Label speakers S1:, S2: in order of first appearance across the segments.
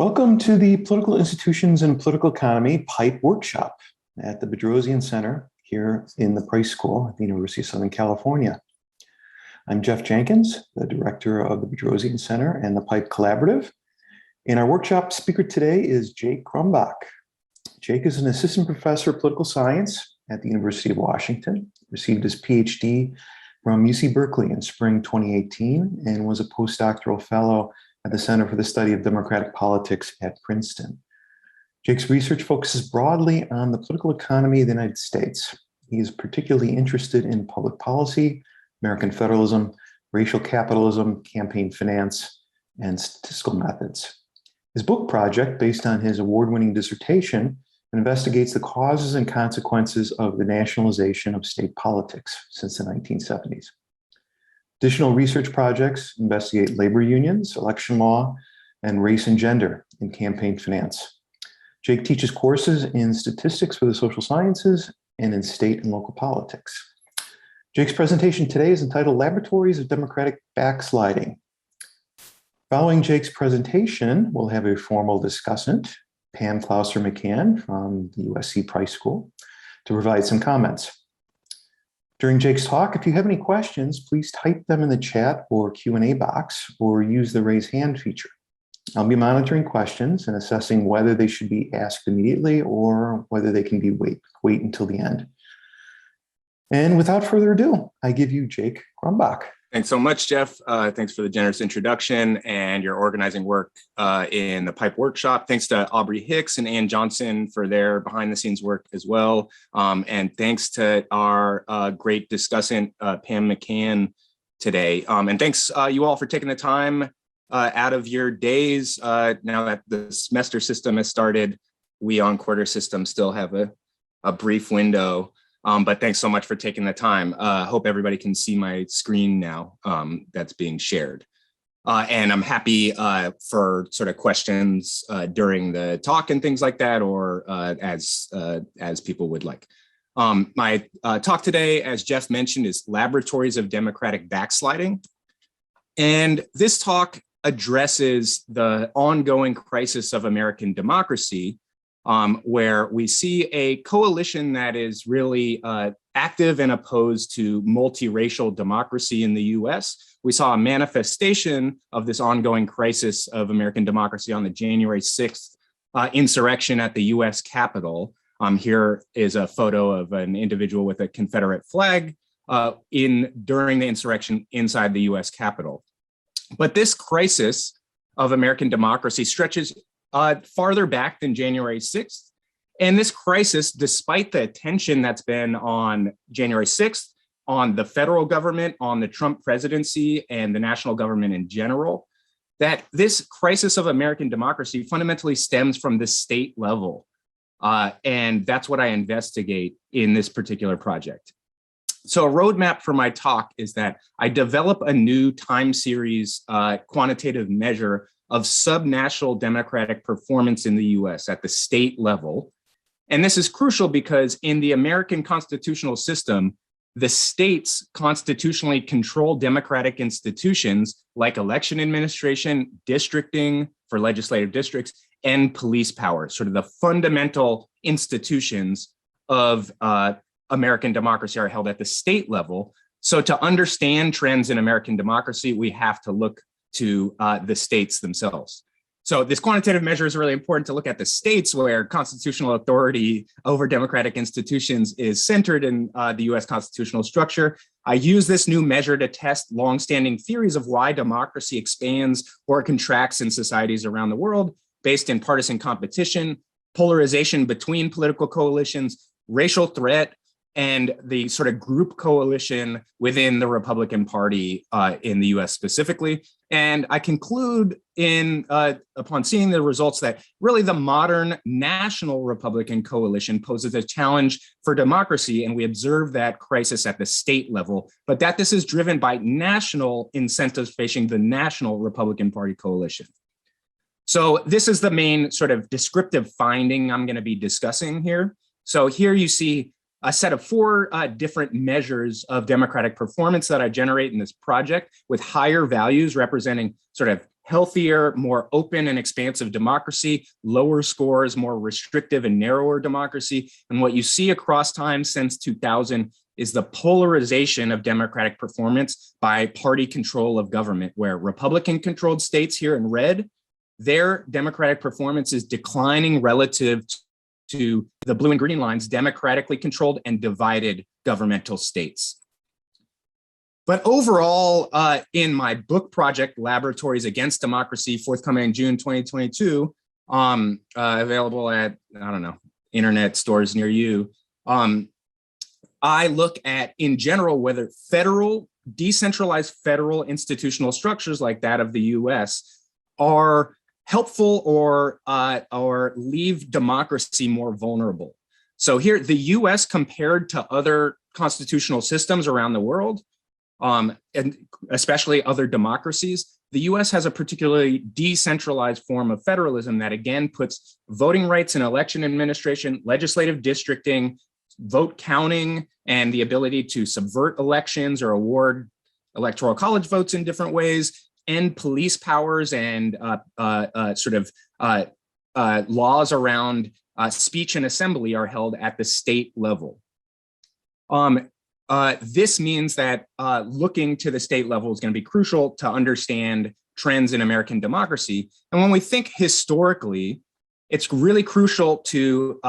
S1: Welcome to the Political Institutions and Political Economy PIPE workshop at the Bedrosian Center here in the Price School at the University of Southern California. I'm Jeff Jenkins, the director of the Bedrosian Center and the PIPE Collaborative. And our workshop speaker today is Jake Grumbach. Jake is an assistant professor of political science at the University of Washington, received his PhD from UC Berkeley in spring 2018, and was a postdoctoral fellow at the Center for the Study of Democratic Politics at Princeton. Jake's research focuses broadly on the political economy of the United States. He is particularly interested in public policy, American federalism, racial capitalism, campaign finance, and statistical methods. His book project, based on his award-winning dissertation, investigates the causes and consequences of the nationalization of state politics since the 1970s. Additional research projects investigate labor unions, election law, and race and gender in campaign finance. Jake teaches courses in statistics for the social sciences and in state and local politics. Jake's presentation today is entitled Laboratories of Democratic Backsliding. Following Jake's presentation, we'll have a formal discussant, Pam Clouser-McCann from the USC Price School, to provide some comments. During Jake's talk, if you have any questions, please type them in the chat or Q&A box or use the raise hand feature. I'll be monitoring questions and assessing whether they should be asked immediately or whether they can be wait until the end. And without further ado, I give you Jake Grumbach.
S2: Thanks so much, Jeff. Thanks for the generous introduction and your organizing work in the PIPE workshop. Thanks to Aubrey Hicks and Ann Johnson for their behind-the-scenes work as well. And thanks to our great discussant, Pam McCann, today. And thanks you all for taking the time out of your days. Now that the semester system has started, we on quarter system still have a brief window. But thanks so much for taking the time. Hope everybody can see my screen now that's being shared. And I'm happy for sort of questions during the talk and things like that, or as people would like. My talk today, as Jeff mentioned, is Laboratories of Democratic Backsliding. And this talk addresses the ongoing crisis of American democracy, where we see a coalition that is really active and opposed to multiracial democracy in the US. We saw a manifestation of this ongoing crisis of American democracy on the January 6th insurrection at the US Capitol. Here is a photo of an individual with a Confederate flag during the insurrection inside the US Capitol. But this crisis of American democracy stretches farther back than January 6th. And this crisis, despite the attention that's been on January 6th, on the federal government, on the Trump presidency, and the national government in general, that this crisis of American democracy fundamentally stems from the state level. And that's what I investigate in this particular project. So a roadmap for my talk is that I develop a new time series quantitative measure of subnational democratic performance in the US at the state level. And this is crucial because in the American constitutional system, the states constitutionally control democratic institutions like election administration, districting for legislative districts, and police power, sort of the fundamental institutions of American democracy are held at the state level. So to understand trends in American democracy, we have to look to the states themselves. So this quantitative measure is really important to look at the states where constitutional authority over democratic institutions is centered in the US constitutional structure. I use this new measure to test longstanding theories of why democracy expands or contracts in societies around the world based in partisan competition, polarization between political coalitions, racial threat, and the sort of group coalition within the Republican Party in the US specifically. And I conclude upon seeing the results that really the modern national Republican coalition poses a challenge for democracy. And we observe that crisis at the state level, but that this is driven by national incentives facing the national Republican Party coalition. So this is the main sort of descriptive finding I'm going to be discussing here. So here you see a set of four different measures of democratic performance that I generate in this project with higher values representing sort of healthier, more open and expansive democracy, lower scores, more restrictive and narrower democracy. And what you see across time since 2000 is the polarization of democratic performance by party control of government, where Republican-controlled states here in red, their democratic performance is declining relative to the blue and green lines, democratically controlled and divided governmental states. But overall, in my book project, Laboratories Against Democracy, forthcoming in June 2022, available at, I don't know, internet stores near you, I look at, in general, whether decentralized federal institutional structures like that of the US are helpful or leave democracy more vulnerable. So here, the US compared to other constitutional systems around the world, and especially other democracies, the US has a particularly decentralized form of federalism that again puts voting rights in election administration, legislative districting, vote counting, and the ability to subvert elections or award electoral college votes in different ways, and police powers and laws around speech and assembly are held at the state level. This means that looking to the state level is going to be crucial to understand trends in American democracy. And when we think historically, it's really crucial to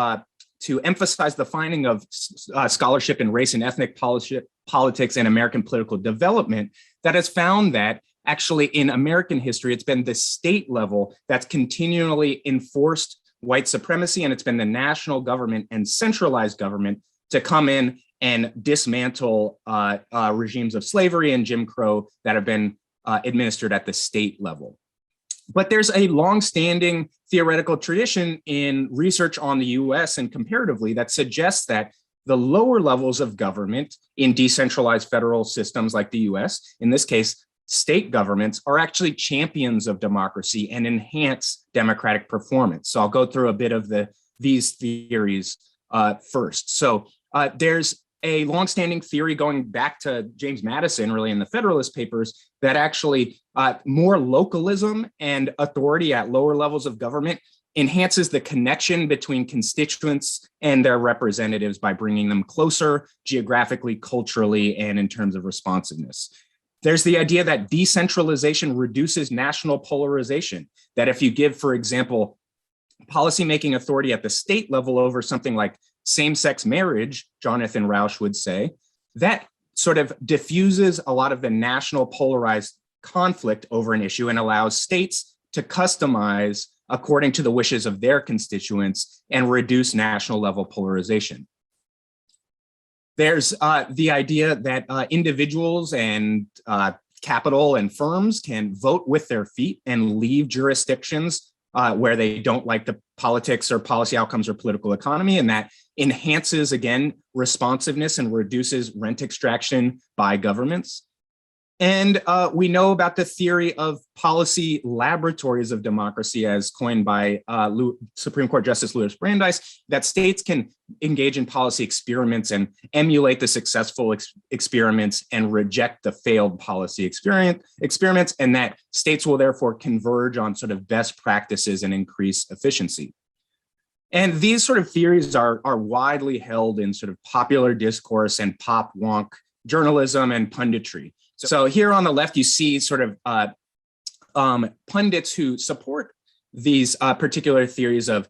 S2: emphasize the finding of scholarship in race and ethnic politics and American political development that has found that actually in American history, it's been the state level that's continually enforced white supremacy, and it's been the national government and centralized government to come in and dismantle regimes of slavery and Jim Crow that have been administered at the state level. But there's a longstanding theoretical tradition in research on the US and comparatively that suggests that the lower levels of government in decentralized federal systems like the US, in this case, state governments, are actually champions of democracy and enhance democratic performance. So I'll go through a bit of these theories first. So there's a longstanding theory going back to James Madison, really in the Federalist Papers, that actually more localism and authority at lower levels of government enhances the connection between constituents and their representatives by bringing them closer geographically, culturally, and in terms of responsiveness. There's the idea that decentralization reduces national polarization, that if you give, for example, policymaking authority at the state level over something like same-sex marriage, Jonathan Rauch would say, that sort of diffuses a lot of the national polarized conflict over an issue and allows states to customize according to the wishes of their constituents and reduce national level polarization. There's the idea that individuals and capital and firms can vote with their feet and leave jurisdictions where they don't like the politics or policy outcomes or political economy, and that enhances, again, responsiveness and reduces rent extraction by governments. And we know about the theory of policy laboratories of democracy as coined by Supreme Court Justice Louis Brandeis, that states can engage in policy experiments and emulate the successful experiments and reject the failed policy experiments, and that states will therefore converge on sort of best practices and increase efficiency. And these sort of theories are widely held in sort of popular discourse and pop wonk journalism and punditry. So here on the left, you see sort of pundits who support these particular theories of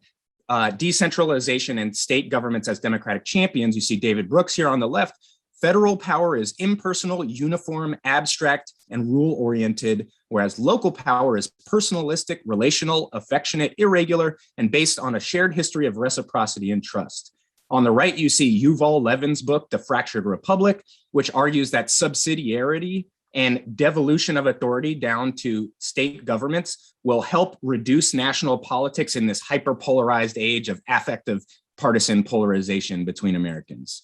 S2: decentralization and state governments as democratic champions. You see David Brooks here on the left. Federal power is impersonal, uniform, abstract, and rule-oriented, whereas local power is personalistic, relational, affectionate, irregular, and based on a shared history of reciprocity and trust. On the right, you see Yuval Levin's book, The Fractured Republic, which argues that subsidiarity and devolution of authority down to state governments will help reduce national politics in this hyperpolarized age of affective partisan polarization between Americans.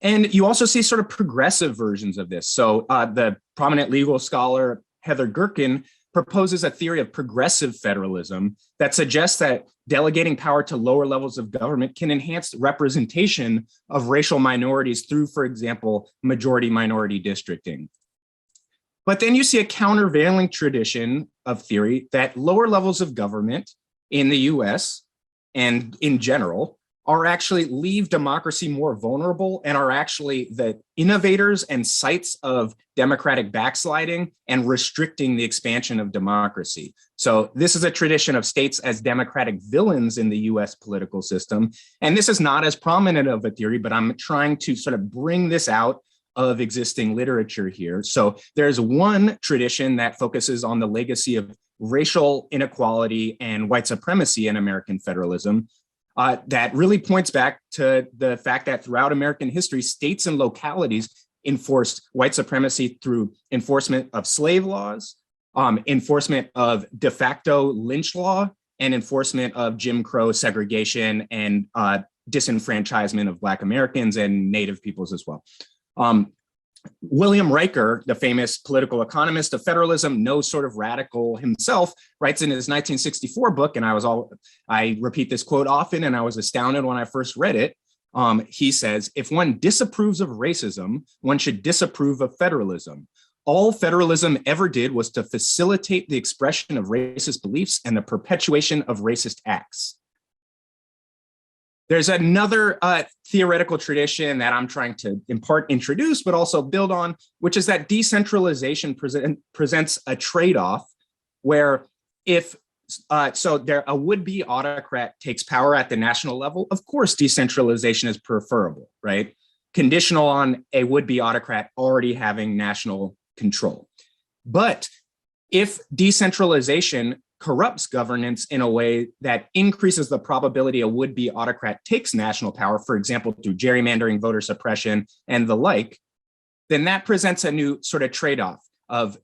S2: And you also see sort of progressive versions of this. So the prominent legal scholar Heather Gerken proposes a theory of progressive federalism that suggests that delegating power to lower levels of government can enhance representation of racial minorities through, for example, majority-minority districting. But then you see a countervailing tradition of theory that lower levels of government in the US and in general are actually leave democracy more vulnerable and are actually the innovators and sites of democratic backsliding and restricting the expansion of democracy. So this is a tradition of states as democratic villains in the US political system. And this is not as prominent of a theory, but I'm trying to sort of bring this out of existing literature here. So there's one tradition that focuses on the legacy of racial inequality and white supremacy in American federalism. That really points back to the fact that throughout American history, states and localities enforced white supremacy through enforcement of slave laws, enforcement of de facto lynch law, and enforcement of Jim Crow segregation and disenfranchisement of Black Americans and Native peoples as well. William Riker, the famous political economist of federalism, no sort of radical himself, writes in his 1964 book, and I repeat this quote often, and I was astounded when I first read it. He says, if one disapproves of racism, one should disapprove of federalism. All federalism ever did was to facilitate the expression of racist beliefs and the perpetuation of racist acts. There's another theoretical tradition that I'm trying to in part introduce, but also build on, which is that decentralization presents a trade-off where if, a would-be autocrat takes power at the national level, of course, decentralization is preferable, right? Conditional on a would-be autocrat already having national control. But if decentralization corrupts governance in a way that increases the probability a would-be autocrat takes national power, for example, through gerrymandering, voter suppression, and the like, then that presents a new sort of trade-off of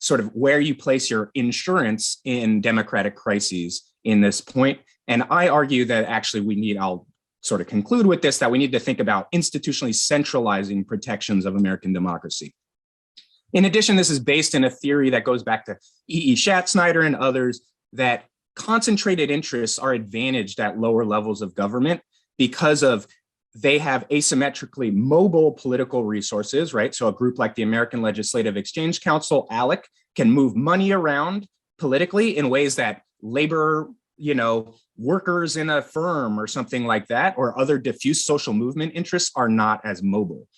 S2: sort of where you place your insurance in democratic crises in this point. And I argue that actually I'll sort of conclude with this, that we need to think about institutionally centralizing protections of American democracy. In addition, this is based in a theory that goes back to E.E. Schatzsnyder and others, that concentrated interests are advantaged at lower levels of government because they have asymmetrically mobile political resources, right? So a group like the American Legislative Exchange Council, ALEC, can move money around politically in ways that labor, workers in a firm or something like that, or other diffuse social movement interests are not as mobile.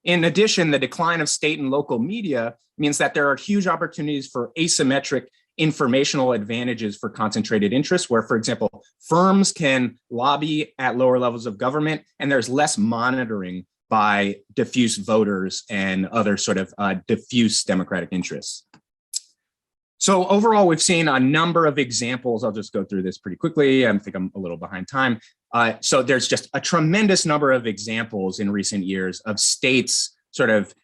S2: In addition, the decline of state and local media means that there are huge opportunities for asymmetric informational advantages for concentrated interests, where, for example, firms can lobby at lower levels of government, and there's less monitoring by diffuse voters and other sort of diffuse democratic interests. So overall, we've seen a number of examples. I'll just go through this pretty quickly. I think I'm a little behind time. So there's just a tremendous number of examples in recent years of states sort of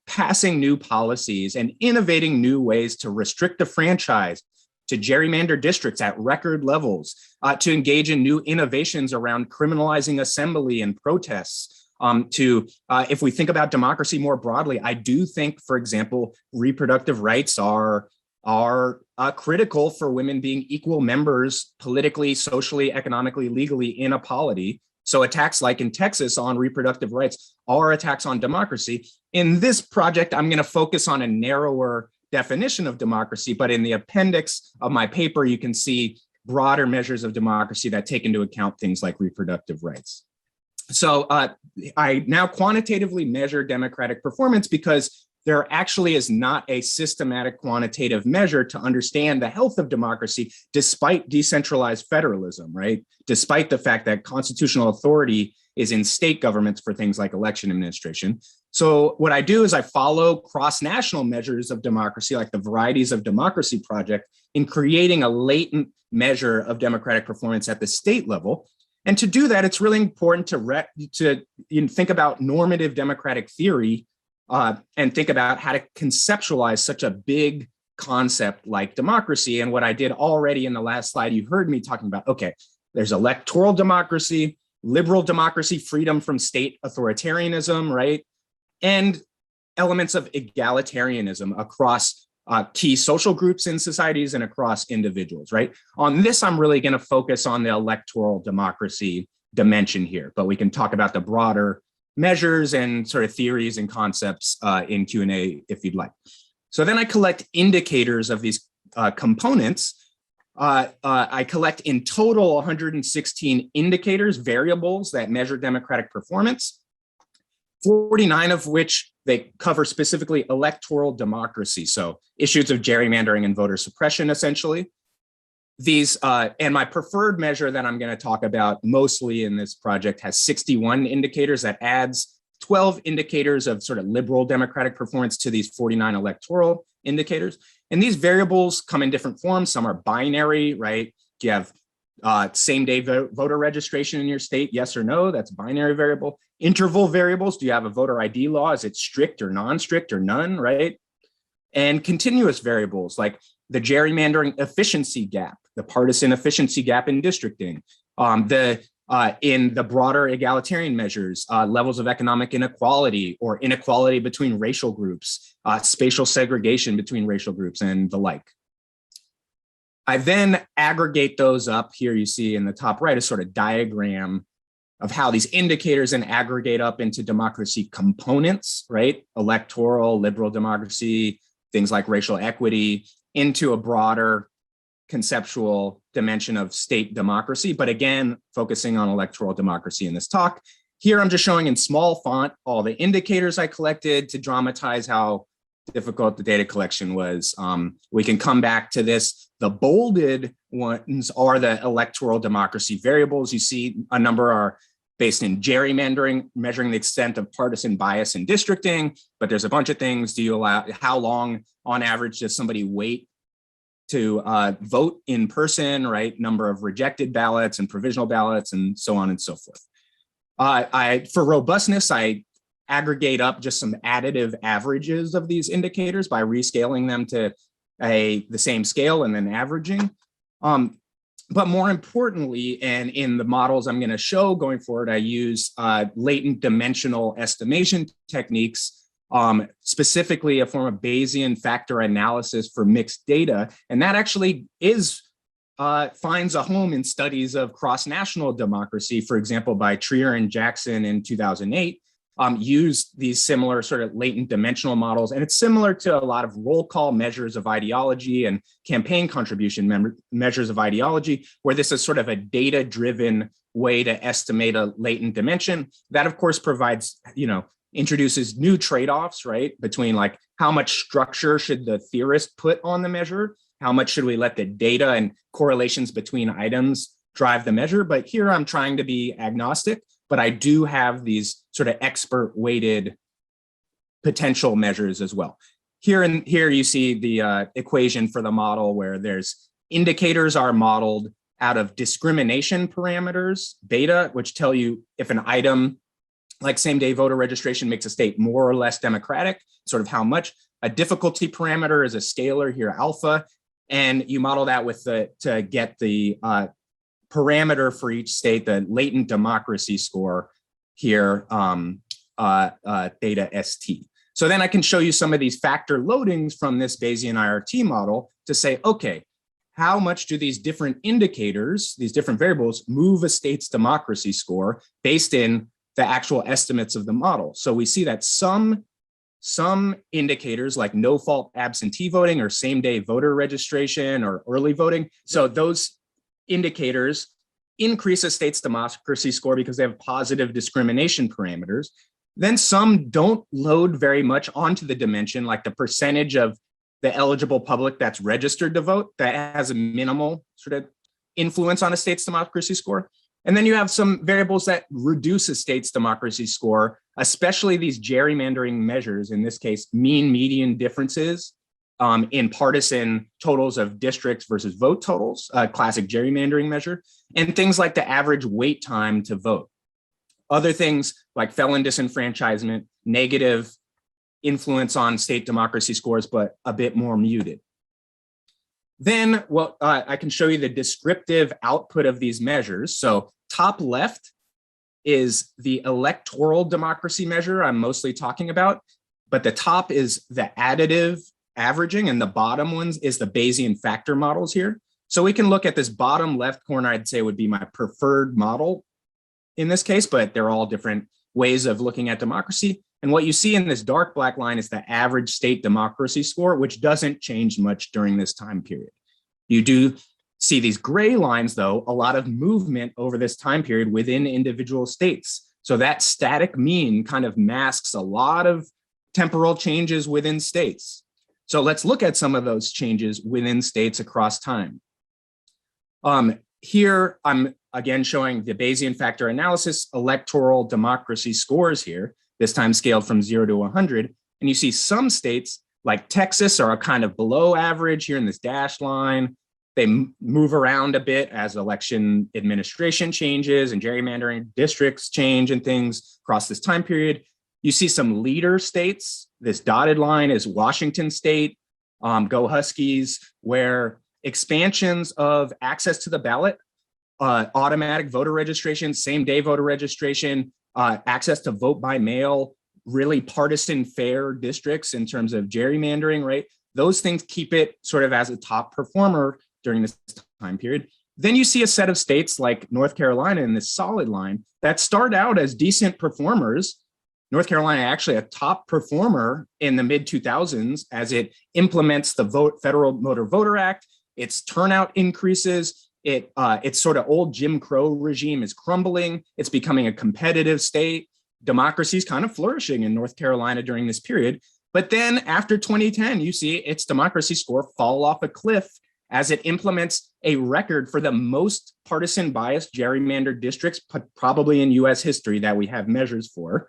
S2: passing new policies and innovating new ways to restrict the franchise, to gerrymander districts at record levels, to engage in new innovations around criminalizing assembly and protests. If we think about democracy more broadly, I do think, for example, reproductive rights are critical for women being equal members politically, socially, economically, legally in a polity. So attacks like in Texas on reproductive rights are attacks on democracy. In this project, I'm going to focus on a narrower definition of democracy, but in the appendix of my paper, you can see broader measures of democracy that take into account things like reproductive rights. So I now quantitatively measure democratic performance because there actually is not a systematic quantitative measure to understand the health of democracy, despite decentralized federalism, right? Despite the fact that constitutional authority is in state governments for things like election administration. So what I do is I follow cross-national measures of democracy, like the Varieties of Democracy Project, in creating a latent measure of democratic performance at the state level. And to do that, it's really important to think about normative democratic theory and think about how to conceptualize such a big concept like democracy. And what I did already in the last slide, you heard me talking about, okay, there's electoral democracy, liberal democracy, freedom from state authoritarianism, right? And elements of egalitarianism across key social groups in societies and across individuals, right? On this, I'm really going to focus on the electoral democracy dimension here, but we can talk about the broader measures and sort of theories and concepts in Q&A if you'd like. So then I collect indicators of these components. I collect in total 116 indicators, variables that measure democratic performance, 49 of which they cover specifically electoral democracy, so issues of gerrymandering and voter suppression, essentially. These, and my preferred measure that I'm going to talk about mostly in this project has 61 indicators that adds 12 indicators of sort of liberal democratic performance to these 49 electoral indicators. And these variables come in different forms. Some are binary, right? Do you have same-day voter registration in your state? Yes or no, that's a binary variable. Interval variables, do you have a voter ID law? Is it strict or non-strict or none, right? And continuous variables like the gerrymandering efficiency gap, the partisan efficiency gap in districting, in the broader egalitarian measures, levels of economic inequality or inequality between racial groups, spatial segregation between racial groups, and the like. I then aggregate those up. Here you see in the top right a sort of diagram of how these indicators then aggregate up into democracy components, right? Electoral, liberal democracy, things like racial equity, into a broader conceptual dimension of state democracy, but again, focusing on electoral democracy in this talk. Here, I'm just showing in small font all the indicators I collected to dramatize how difficult the data collection was. We can come back to this. The bolded ones are the electoral democracy variables. You see a number are based in gerrymandering, measuring the extent of partisan bias in districting, but there's a bunch of things. Do you allow, how long on average does somebody wait to vote in person, right? Number of rejected ballots and provisional ballots and so on and so forth. For robustness, I aggregate up just some additive averages of these indicators by rescaling them to the same scale and then averaging. But more importantly, and in the models I'm going to show going forward, I use latent dimensional estimation techniques, specifically a form of Bayesian factor analysis for mixed data. And that actually finds a home in studies of cross-national democracy, for example, by Trier and Jackson in 2008, used these similar sort of latent dimensional models. And it's similar to a lot of roll call measures of ideology and campaign contribution measures of ideology, where this is sort of a data-driven way to estimate a latent dimension. That, of course, provides, introduces new trade-offs, right? Between like how much structure should the theorist put on the measure? How much should we let the data and correlations between items drive the measure? But here I'm trying to be agnostic, but I do have these sort of expert weighted potential measures as well. Here you see the equation for the model where there's indicators are modeled out of discrimination parameters, beta, which tell you if an item like same-day voter registration makes a state more or less democratic, sort of how much. A difficulty parameter is a scalar here, alpha, and you model that with to get the parameter for each state, the latent democracy score here, theta ST. So then I can show you some of these factor loadings from this Bayesian IRT model to say, okay, how much do these different indicators, these different variables, move a state's democracy score based in the actual estimates of the model? So we see that some indicators like no fault absentee voting or same day voter registration or early voting. So those indicators increase a state's democracy score because they have positive discrimination parameters. Then some don't load very much onto the dimension, like the percentage of the eligible public that's registered to vote that has a minimal sort of influence on a state's democracy score. And then you have some variables that reduce a state's democracy score, especially these gerrymandering measures, in this case, mean median differences in partisan totals of districts versus vote totals, a classic gerrymandering measure, and things like the average wait time to vote. Other things like felon disenfranchisement, negative influence on state democracy scores, but a bit more muted. Then I can show you the descriptive output of these measures. So top left is the electoral democracy measure I'm mostly talking about, but the top is the additive averaging and the bottom ones is the Bayesian factor models here. So we can look at this bottom left corner, I'd say would be my preferred model in this case, but they're all different ways of looking at democracy. And what you see in this dark black line is the average state democracy score, which doesn't change much during this time period. You do see these gray lines, though, a lot of movement over this time period within individual states. So that static mean kind of masks a lot of temporal changes within states. So let's look at some of those changes within states across time. Here, I'm again showing the Bayesian factor analysis electoral democracy scores here, this time scaled from 0 to 100. And you see some states like Texas are kind of below average here in this dashed line. They move around a bit as election administration changes and gerrymandering districts change and things across this time period. You see some leader states. This dotted line is Washington State, go Huskies, where expansions of access to the ballot, automatic voter registration, same day voter registration, access to vote by mail, really partisan fair districts in terms of gerrymandering, right? Those things keep it sort of as a top performer during this time period. Then you see a set of states like North Carolina in this solid line that start out as decent performers. North Carolina actually a top performer in the mid 2000s as it implements the Federal Motor Voter Act. Its turnout increases. Its sort of old Jim Crow regime is crumbling. It's becoming a competitive state. Democracy is kind of flourishing in North Carolina during this period. But then after 2010, you see its democracy score fall off a cliff as it implements a record for the most partisan biased gerrymandered districts, probably in US history that we have measures for,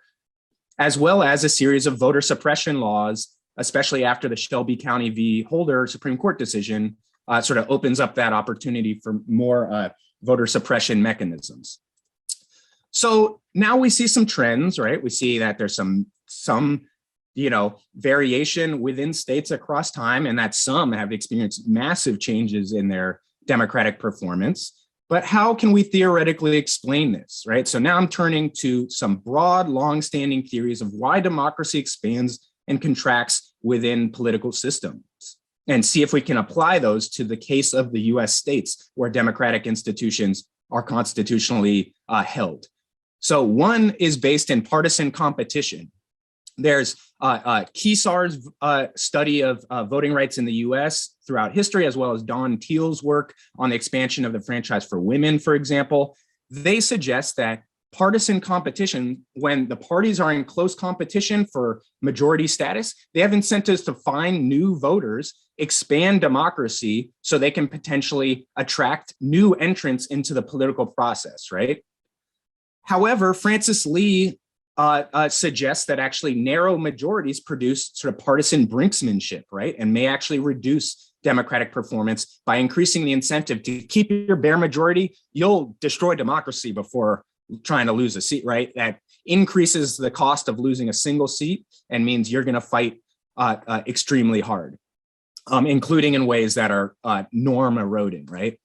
S2: as well as a series of voter suppression laws, especially after the Shelby County v. Holder Supreme Court decision sort of opens up that opportunity for more voter suppression mechanisms. So now we see some trends, right? We see that there's some variation within states across time, and that some have experienced massive changes in their democratic performance. But how can we theoretically explain this, right? So now I'm turning to some broad, long-standing theories of why democracy expands and contracts within political systems, and see if we can apply those to the case of the US states where democratic institutions are constitutionally held. So one is based in partisan competition. There's Kesar's study of voting rights in the US throughout history, as well as Don Thiel's work on the expansion of the franchise for women, for example. They suggest that partisan competition, when the parties are in close competition for majority status, they have incentives to find new voters, expand democracy so they can potentially attract new entrants into the political process, right? However, Francis Lee suggests that actually narrow majorities produce sort of partisan brinksmanship, right? And may actually reduce democratic performance by increasing the incentive to keep your bare majority. You'll destroy democracy before trying to lose a seat, right? That increases the cost of losing a single seat and means you're going to fight extremely hard, including in ways that are norm eroding, right?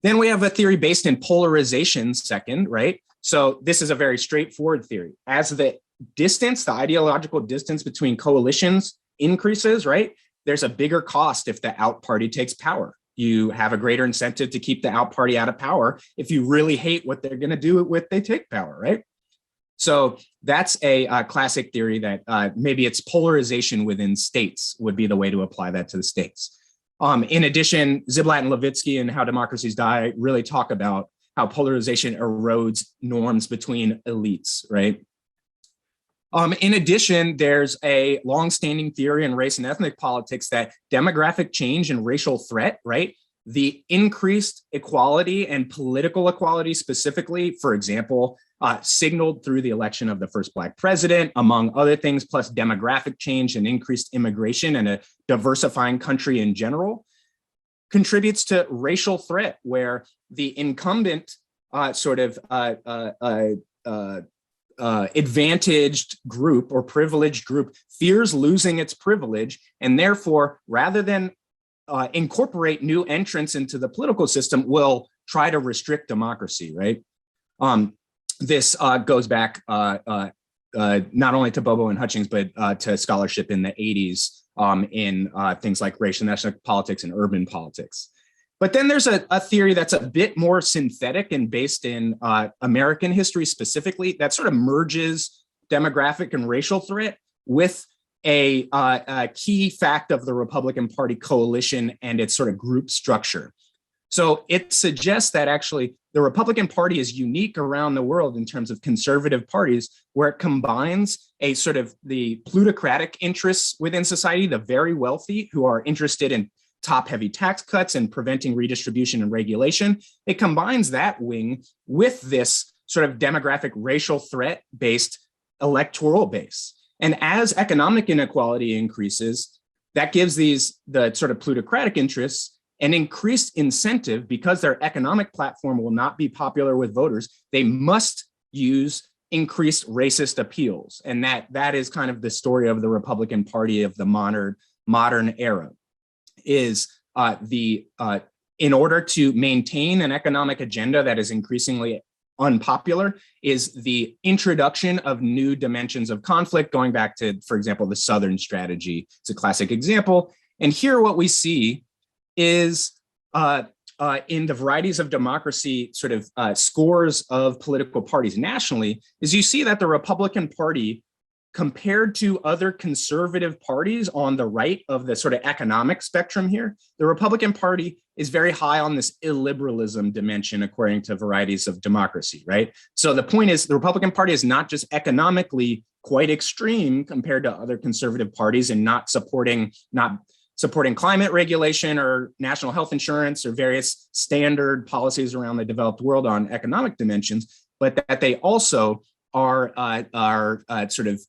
S2: Then we have a theory based in polarization second, right? So this is a very straightforward theory. As the distance, the ideological distance between coalitions increases, right? There's a bigger cost if the out party takes power. You have a greater incentive to keep the out party out of power if you really hate what they're going to do with they take power, right? So that's a classic theory that maybe it's polarization within states would be the way to apply that to the states. In addition, Ziblatt and Levitsky and How Democracies Die really talk about how polarization erodes norms between elites, right? In addition, there's a longstanding theory in race and ethnic politics that demographic change and racial threat, right? The increased equality and political equality specifically, for example, signaled through the election of the first Black president, among other things, plus demographic change and increased immigration and a diversifying country in general, contributes to racial threat, where the incumbent advantaged group or privileged group fears losing its privilege, and therefore, rather than incorporate new entrants into the political system, will try to restrict democracy, right? This goes back not only to Bobo and Hutchings, but to scholarship in the 80s in things like racial and ethnic politics and urban politics. But then there's a theory that's a bit more synthetic and based in American history specifically that sort of merges demographic and racial threat with a key fact of the Republican Party coalition and its sort of group structure. So it suggests that actually the Republican Party is unique around the world in terms of conservative parties, where it combines a sort of the plutocratic interests within society, the very wealthy who are interested in top-heavy tax cuts and preventing redistribution and regulation. It combines that wing with this sort of demographic racial threat-based electoral base. And as economic inequality increases, that gives the sort of plutocratic interests an increased incentive because their economic platform will not be popular with voters. They must use increased racist appeals. And that is kind of the story of the Republican Party of the modern era, is in order to maintain an economic agenda that is increasingly unpopular, is the introduction of new dimensions of conflict, going back to, for example, the Southern strategy. It's a classic example. And here what we see is in the varieties of democracy sort of scores of political parties nationally, is you see that the Republican Party, compared to other conservative parties on the right of the sort of economic spectrum here, the Republican Party is very high on this illiberalism dimension according to varieties of democracy, right? So the point is the Republican Party is not just economically quite extreme compared to other conservative parties and not supporting climate regulation or national health insurance or various standard policies around the developed world on economic dimensions, but that they also are sort of,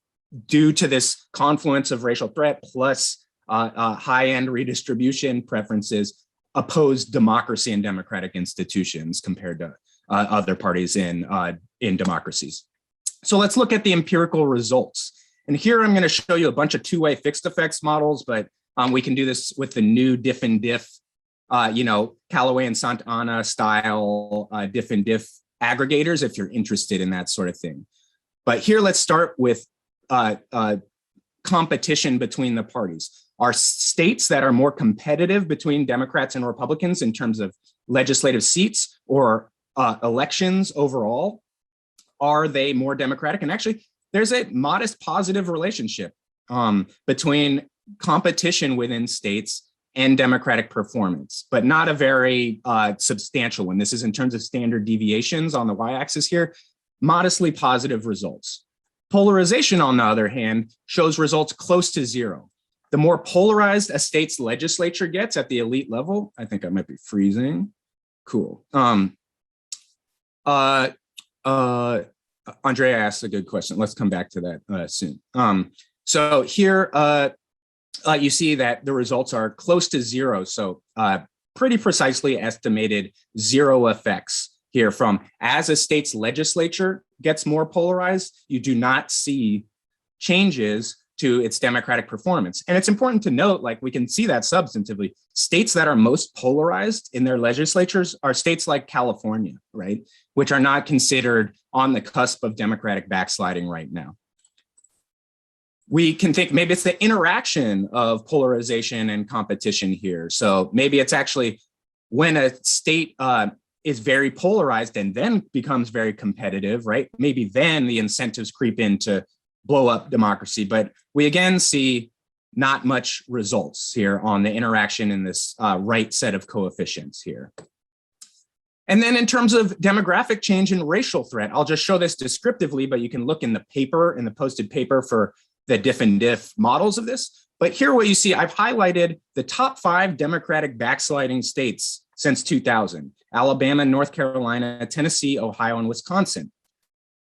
S2: due to this confluence of racial threat plus high-end redistribution preferences, oppose democracy and democratic institutions compared to other parties in democracies. So let's look at the empirical results. And here I'm going to show you a bunch of two-way fixed effects models, but we can do this with the new diff and diff, Callaway and Santana style diff and diff aggregators if you're interested in that sort of thing. But here, let's start with competition between the parties. Are states that are more competitive between Democrats and Republicans in terms of legislative seats or elections overall, are they more Democratic? And actually, there's a modest positive relationship between competition within states and Democratic performance, but not a very substantial one. This is in terms of standard deviations on the y-axis here, modestly positive results. Polarization, on the other hand, shows results close to zero. The more polarized a state's legislature gets at the elite level, I think I might be freezing. Cool. Andrea asked a good question. Let's come back to that soon. So here you see that the results are close to zero. So pretty precisely estimated zero effects here from as a state's legislature gets more polarized, you do not see changes to its democratic performance. And it's important to note, like we can see that substantively, states that are most polarized in their legislatures are states like California, right? Which are not considered on the cusp of democratic backsliding right now. We can think maybe it's the interaction of polarization and competition here. So maybe it's actually when a state is very polarized and then becomes very competitive, right? Maybe then the incentives creep in to blow up democracy. But we again see not much results here on the interaction in this right set of coefficients here. And then in terms of demographic change and racial threat, I'll just show this descriptively, but you can look in the paper, in the posted paper for the diff and diff models of this. But here what you see, I've highlighted the top 5 democratic backsliding states since 2000, Alabama, North Carolina, Tennessee, Ohio, and Wisconsin.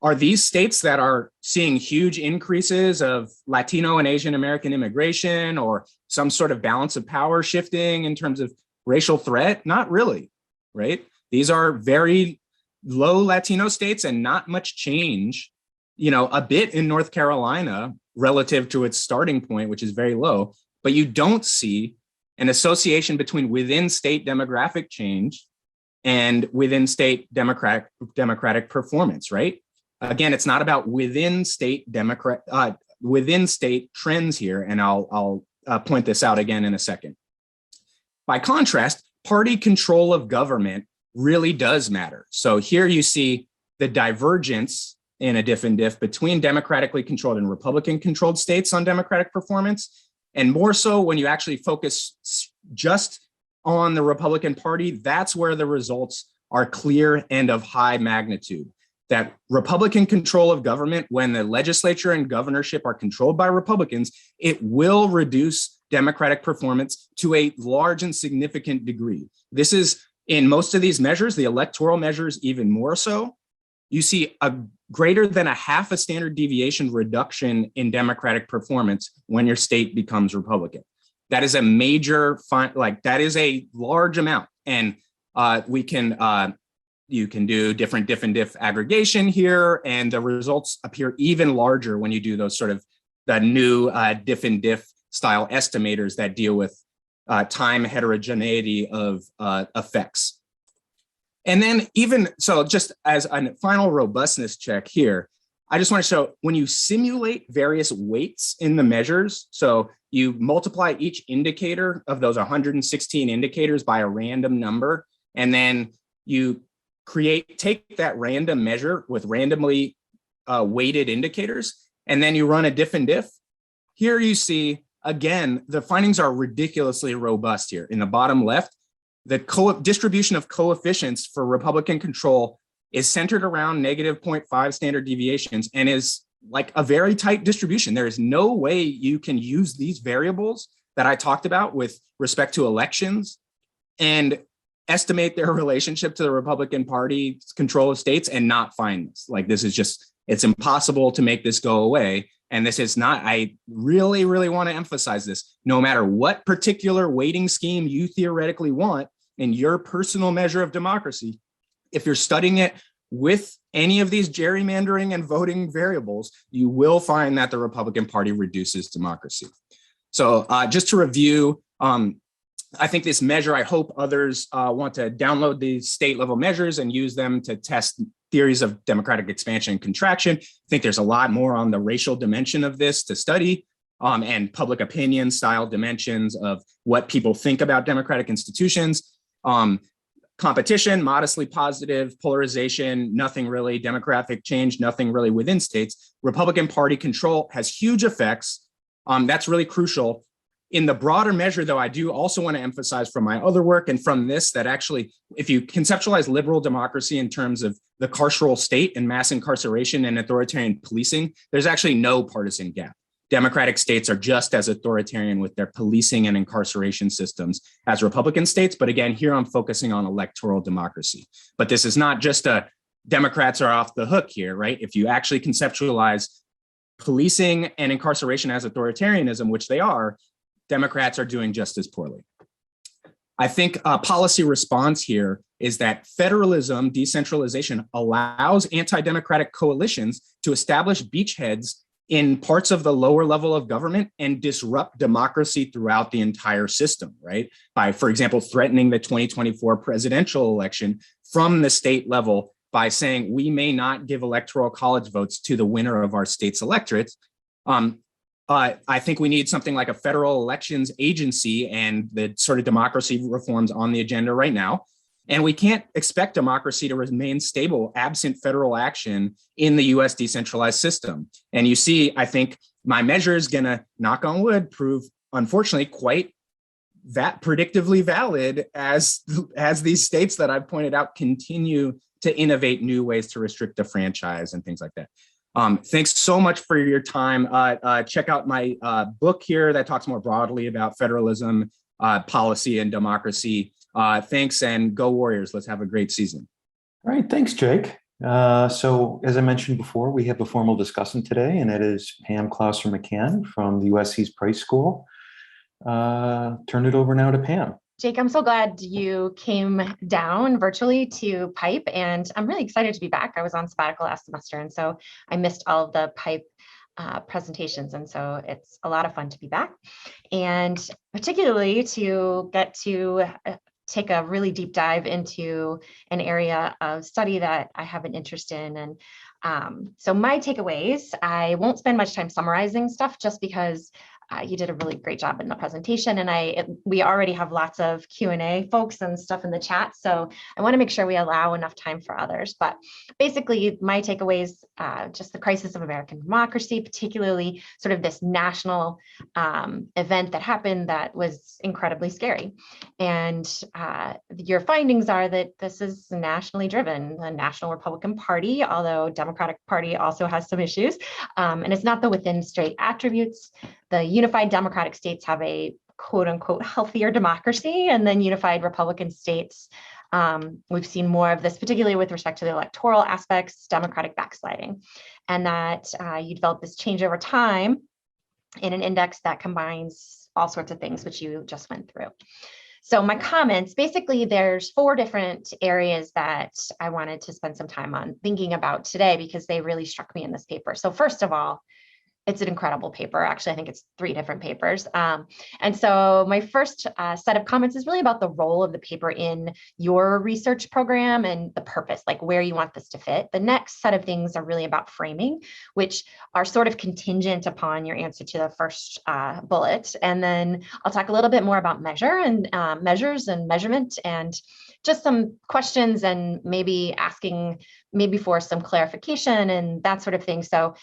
S2: Are these states that are seeing huge increases of Latino and Asian American immigration or some sort of balance of power shifting in terms of racial threat? Not really, right? These are very low Latino states and not much change, a bit in North Carolina relative to its starting point, which is very low, but you don't see an association between within state demographic change and within state democratic performance, right? Again, it's not about within state trends here, and I'll point this out again in a second. By contrast, party control of government really does matter. So here you see the divergence in a diff and diff between democratically controlled and Republican controlled states on democratic performance. And more so when you actually focus just on the Republican Party, that's where the results are clear and of high magnitude. That Republican control of government, when the legislature and governorship are controlled by Republicans, it will reduce democratic performance to a large and significant degree. This is in most of these measures, the electoral measures even more so. You see a greater than a half a standard deviation reduction in democratic performance when your state becomes Republican. That is a major, that is a large amount. And you can do different diff and diff aggregation here, and the results appear even larger when you do those sort of the new diff and diff style estimators that deal with time heterogeneity of effects. And then so just as a final robustness check here, I just want to show when you simulate various weights in the measures, so you multiply each indicator of those 116 indicators by a random number, and then you take that random measure with randomly weighted indicators, and then you run a diff and diff. Here you see, again, the findings are ridiculously robust here. In the bottom left, the distribution of coefficients for Republican control is centered around negative 0.5 standard deviations and is like a very tight distribution. There is no way you can use these variables that I talked about with respect to elections and estimate their relationship to the Republican Party's control of states and not find this. Like, this is just, it's impossible to make this go away. And this is not, I really, really want to emphasize this, no matter what particular weighting scheme you theoretically want in your personal measure of democracy, if you're studying it with any of these gerrymandering and voting variables, you will find that the Republican Party reduces democracy. So just to review, I think this measure, I hope others want to download these state level measures and use them to test theories of democratic expansion and contraction. I think there's a lot more on the racial dimension of this to study and public opinion style dimensions of what people think about democratic institutions. Competition, modestly positive, polarization, nothing really, demographic change, nothing really within states. Republican Party control has huge effects. That's really crucial. In the broader measure, though, I do also want to emphasize from my other work and from this that actually, if you conceptualize liberal democracy in terms of the carceral state and mass incarceration and authoritarian policing, there's actually no partisan gap. Democratic states are just as authoritarian with their policing and incarceration systems as Republican states. But again, here I'm focusing on electoral democracy. But this is not just Democrats are off the hook here, right? If you actually conceptualize policing and incarceration as authoritarianism, which they are, Democrats are doing just as poorly. I think a policy response here is that federalism, decentralization, allows anti-democratic coalitions to establish beachheads in parts of the lower level of government and disrupt democracy throughout the entire system, right? By, for example, threatening the 2024 presidential election from the state level by saying we may not give electoral college votes to the winner of our state's electorates. I think we need something like a federal elections agency and the sort of democracy reforms on the agenda right now. And we can't expect democracy to remain stable absent federal action in the US decentralized system. And you see, I think my measure is gonna, knock on wood, prove, unfortunately, quite that predictively valid as these states that I've pointed out continue to innovate new ways to restrict the franchise and things like that. Thanks so much for your time. Check out my book here that talks more broadly about federalism, policy, and democracy. Thanks, and go Warriors. Let's have a great season.
S1: All right, thanks, Jake. So as I mentioned before, we have a formal discussant today, and that is Pam Clouser-McCann from the USC's Price School. Turn it over now to Pam.
S3: Jake, I'm so glad you came down virtually to PIPE, and I'm really excited to be back. I was on sabbatical last semester, and so I missed all of the PIPE presentations, and so it's a lot of fun to be back, and particularly to get to take a really deep dive into an area of study that I have an interest in. And so my takeaways, I won't spend much time summarizing stuff just because you did a really great job in the presentation, and we already have lots of Q&A folks and stuff in the chat, so I want to make sure we allow enough time for others. But basically, my takeaways, just the crisis of American democracy, particularly sort of this national event that happened that was incredibly scary. And your findings are that this is nationally driven. The National Republican Party, although Democratic Party also has some issues, and it's not the within straight attributes. The unified democratic states have a quote unquote healthier democracy, and then unified Republican states, we've seen more of this, particularly with respect to the electoral aspects, democratic backsliding, and that you develop this change over time in an index that combines all sorts of things, which you just went through. So my comments, basically there's 4 different areas that I wanted to spend some time on thinking about today because they really struck me in this paper. So first of all, it's an incredible paper. Actually, I think it's 3 different papers. And so my first set of comments is really about the role of the paper in your research program and the purpose, like where you want this to fit. The next set of things are really about framing, which are sort of contingent upon your answer to the first bullet. And then I'll talk a little bit more about measure and measures and measurement, and just some questions and maybe asking for some clarification and that sort of thing. So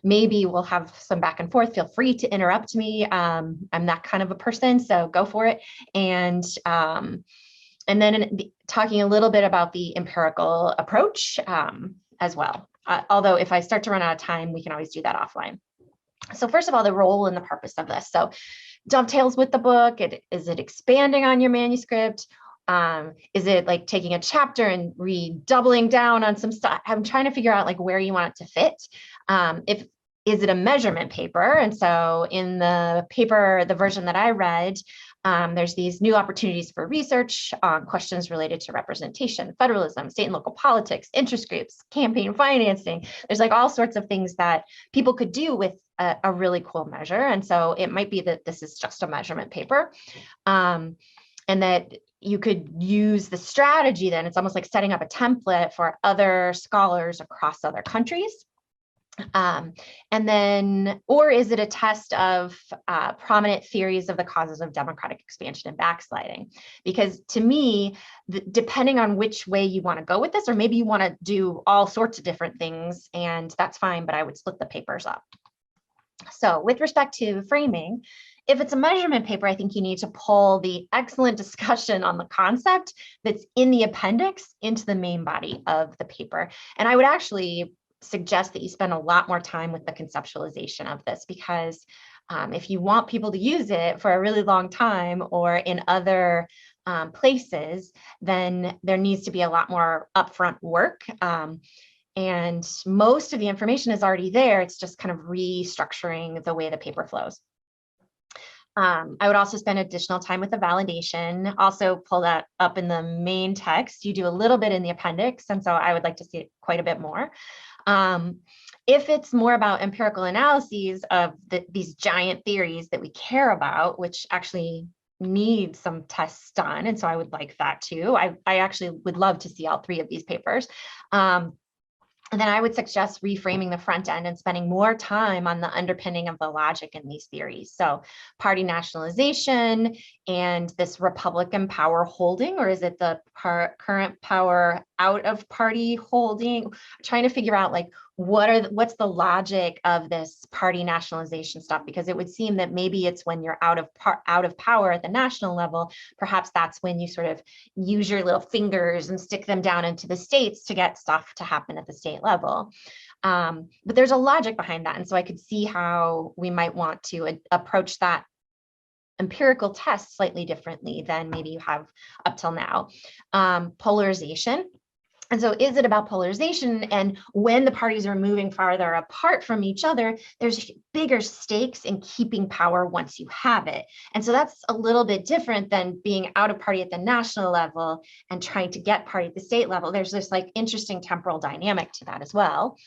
S3: maybe we'll have some back and forth. Feel free to interrupt me. I'm that kind of a person, so go for it. And then talking a little bit about the empirical approach as well. Although if I start to run out of time, we can always do that offline. So first of all, the role and the purpose of this. So dovetails with the book. Is it expanding on your manuscript? Is it like taking a chapter and redoubling down on some stuff? I'm trying to figure out like where you want it to fit. Is it a measurement paper? And so in the paper, the version that I read, there's these new opportunities for research on questions related to representation, federalism, state and local politics, interest groups, campaign financing. There's like all sorts of things that people could do with a really cool measure. And so it might be that this is just a measurement paper. And that you could use the strategy then, it's almost like setting up a template for other scholars across other countries. And then, or is it a test of prominent theories of the causes of democratic expansion and backsliding? Because to me, depending on which way you want to go with this, or maybe you want to do all sorts of different things, and that's fine, but I would split the papers up. So with respect to framing, if it's a measurement paper, I think you need to pull the excellent discussion on the concept that's in the appendix into the main body of the paper. And I would actually suggest that you spend a lot more time with the conceptualization of this, because if you want people to use it for a really long time or in other places, then there needs to be a lot more upfront work. And most of the information is already there. It's just kind of restructuring the way the paper flows. I would also spend additional time with the validation, also pull that up in the main text. You do a little bit in the appendix, and so I would like to see it quite a bit more. If it's more about empirical analyses of these giant theories that we care about, which actually need some tests done, and so I would like that too. I actually would love to see all 3 of these papers. And then I would suggest reframing the front end and spending more time on the underpinning of the logic in these theories. So party nationalization and this Republican power holding, or is it the current power out of party holding? Trying to figure out like what's the logic of this party nationalization stuff, because it would seem that maybe it's when you're out of power at the national level, perhaps that's when you sort of use your little fingers and stick them down into the states to get stuff to happen at the state level. But there's a logic behind that. And so I could see how we might want to approach that empirical test slightly differently than maybe you have up till now. Polarization. And so is it about polarization? And when the parties are moving farther apart from each other, there's bigger stakes in keeping power once you have it. And so that's a little bit different than being out of party at the national level and trying to get party at the state level. There's this like interesting temporal dynamic to that as well.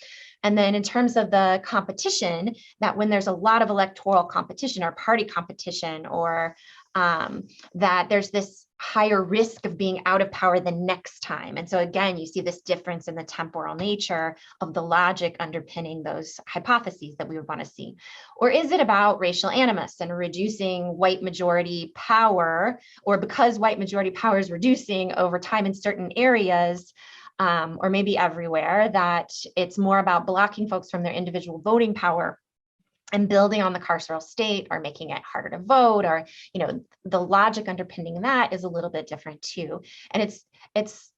S3: And then in terms of the competition, that when there's a lot of electoral competition or party competition, or that there's this higher risk of being out of power the next time. And so again, you see this difference in the temporal nature of the logic underpinning those hypotheses that we would want to see. Or is it about racial animus and reducing white majority power, or because white majority power is reducing over time in certain areas, or maybe everywhere, that it's more about blocking folks from their individual voting power and building on the carceral state, or making it harder to vote, or, you know, the logic underpinning that is a little bit different too. And it's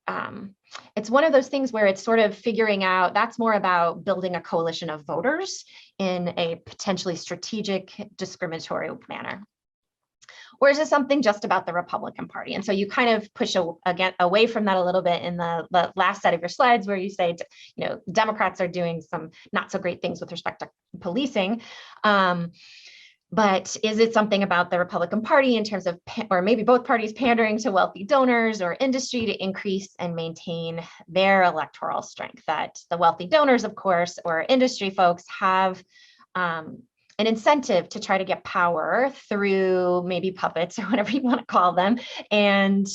S3: one of those things where it's sort of figuring out, that's more about building a coalition of voters in a potentially strategic, discriminatory manner. Or is it something just about the Republican Party? And so you kind of push again away from that a little bit in the last set of your slides, where you say, you know, Democrats are doing some not so great things with respect to policing. But is it something about the Republican Party in terms of, or maybe both parties, pandering to wealthy donors or industry to increase and maintain their electoral strength? That the wealthy donors, of course, or industry folks have an incentive to try to get power through maybe puppets or whatever you want to call them. And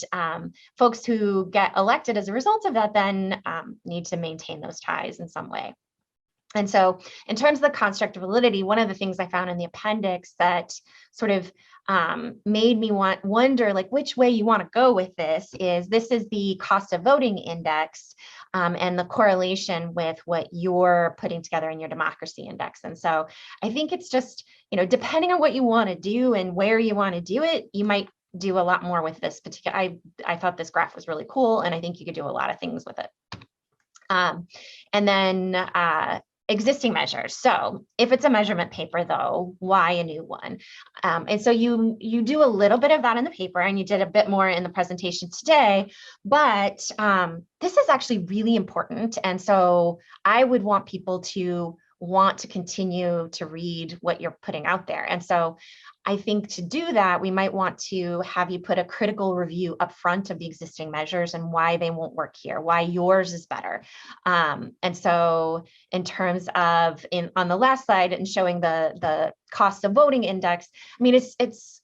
S3: folks who get elected as a result of that then need to maintain those ties in some way. And so in terms of the construct of validity, one of the things I found in the appendix that sort of made me wonder like which way you want to go with this is the cost of voting index and the correlation with what you're putting together in your democracy index. And so I think it's just, you know, depending on what you want to do and where you want to do it, you might do a lot more with this particular. I thought this graph was really cool, and I think you could do a lot of things with it. And then existing measures. So if it's a measurement paper though, why a new one? And so you do a little bit of that in the paper, and you did a bit more in the presentation today, but this is actually really important. And so I would want people to want to continue to read what you're putting out there. And so I think to do that, we might want to have you put a critical review up front of the existing measures and why they won't work here, why yours is better. And so in terms of on the last slide and showing the cost of voting index, I mean, it's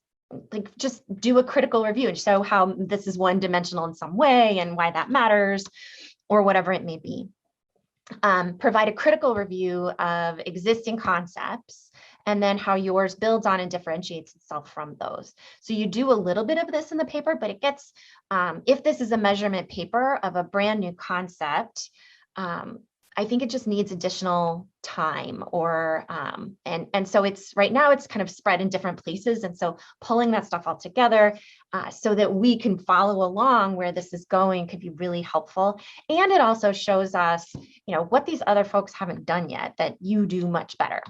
S3: like just do a critical review and show how this is one dimensional in some way and why that matters, or whatever it may be. Provide a critical review of existing concepts, and then how yours builds on and differentiates itself from those. So you do a little bit of this in the paper, but it gets, if this is a measurement paper of a brand new concept, I think it just needs additional time, or and so it's right now it's kind of spread in different places, and so pulling that stuff all together so that we can follow along where this is going could be really helpful. And it also shows us, you know, what these other folks haven't done yet that you do much better.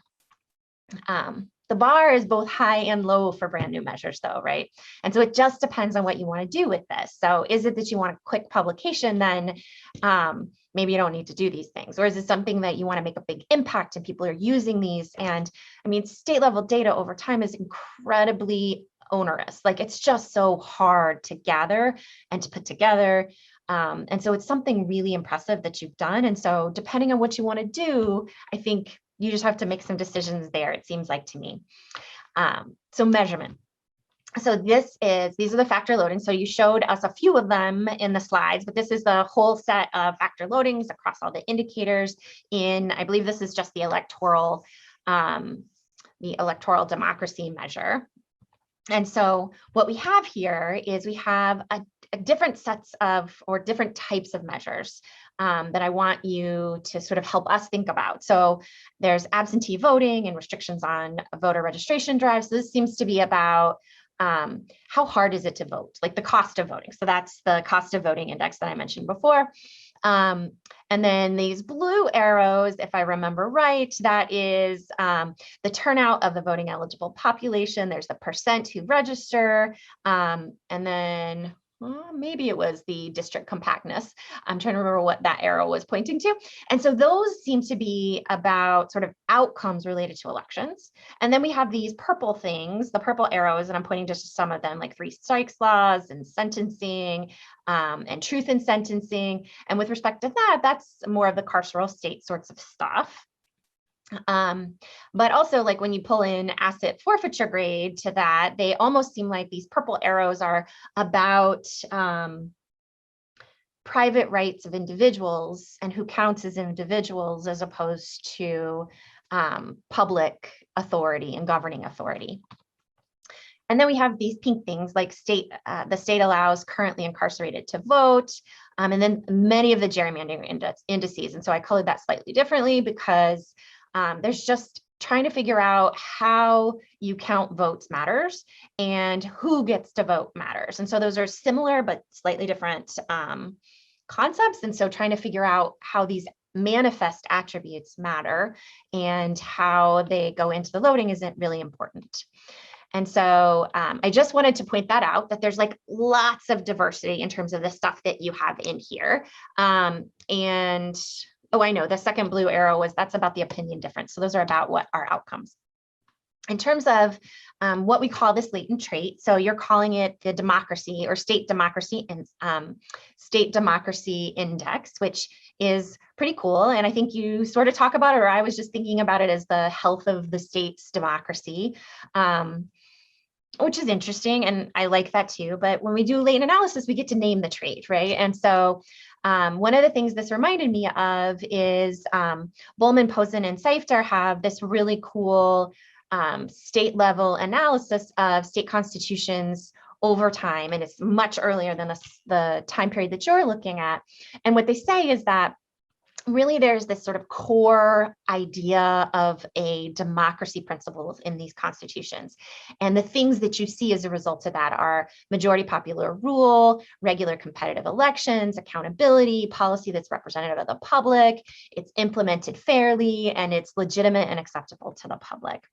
S3: The bar is both high and low for brand new measures though, right? And so it just depends on what you want to do with this. So is it that you want a quick publication, then maybe you don't need to do these things? Or is it something that you want to make a big impact and people are using these? And I mean, state level data over time is incredibly onerous. Like it's just so hard to gather and to put together. And so it's something really impressive that you've done. And so depending on what you want to do, I think you just have to make some decisions there, it seems like to me. So measurement. So these are the factor loadings. So you showed us a few of them in the slides, but this is the whole set of factor loadings across all the indicators in, I believe this is just the electoral democracy measure. And so what we have here is we have a different sets of, or different types of measures that I want you to sort of help us think about. So there's absentee voting and restrictions on voter registration drives. So this seems to be about how hard is it to vote, like the cost of voting. So that's the cost of voting index that I mentioned before. And then these blue arrows, if I remember right, that is the turnout of the voting eligible population. There's the percent who register, and then maybe it was the district compactness. I'm trying to remember what that arrow was pointing to. And so those seem to be about sort of outcomes related to elections. And then we have these purple things, the purple arrows, and I'm pointing just to some of them, like 3 strikes laws and sentencing and truth in sentencing. And with respect to that, that's more of the carceral state sorts of stuff. But also, like when you pull in asset forfeiture grade to that, they almost seem like these purple arrows are about private rights of individuals and who counts as individuals as opposed to public authority and governing authority. And then we have these pink things like the state allows currently incarcerated to vote, and then many of the gerrymandering indices. And so I colored that slightly differently because there's just trying to figure out how you count votes matters and who gets to vote matters. And so those are similar but slightly different concepts. And so trying to figure out how these manifest attributes matter and how they go into the voting isn't really important. And so I just wanted to point that out, that there's like lots of diversity in terms of the stuff that you have in here. And oh, I know the second blue arrow that's about the opinion difference. So those are about what our outcomes. In terms of what we call this latent trait, so you're calling it the democracy or state democracy index, which is pretty cool. And I think you sort of talk about it, or I was just thinking about it as the health of the state's democracy, which is interesting. And I like that too. But when we do latent analysis, we get to name the trait, right? And so one of the things this reminded me of is Bowman, Posen, and Seifter have this really cool state level analysis of state constitutions over time. And it's much earlier than the time period that you're looking at. And what they say is that really there's this sort of core idea of a democracy principles in these constitutions. And the things that you see as a result of that are majority popular rule, regular competitive elections, accountability, policy that's representative of the public, it's implemented fairly, and it's legitimate and acceptable to the public.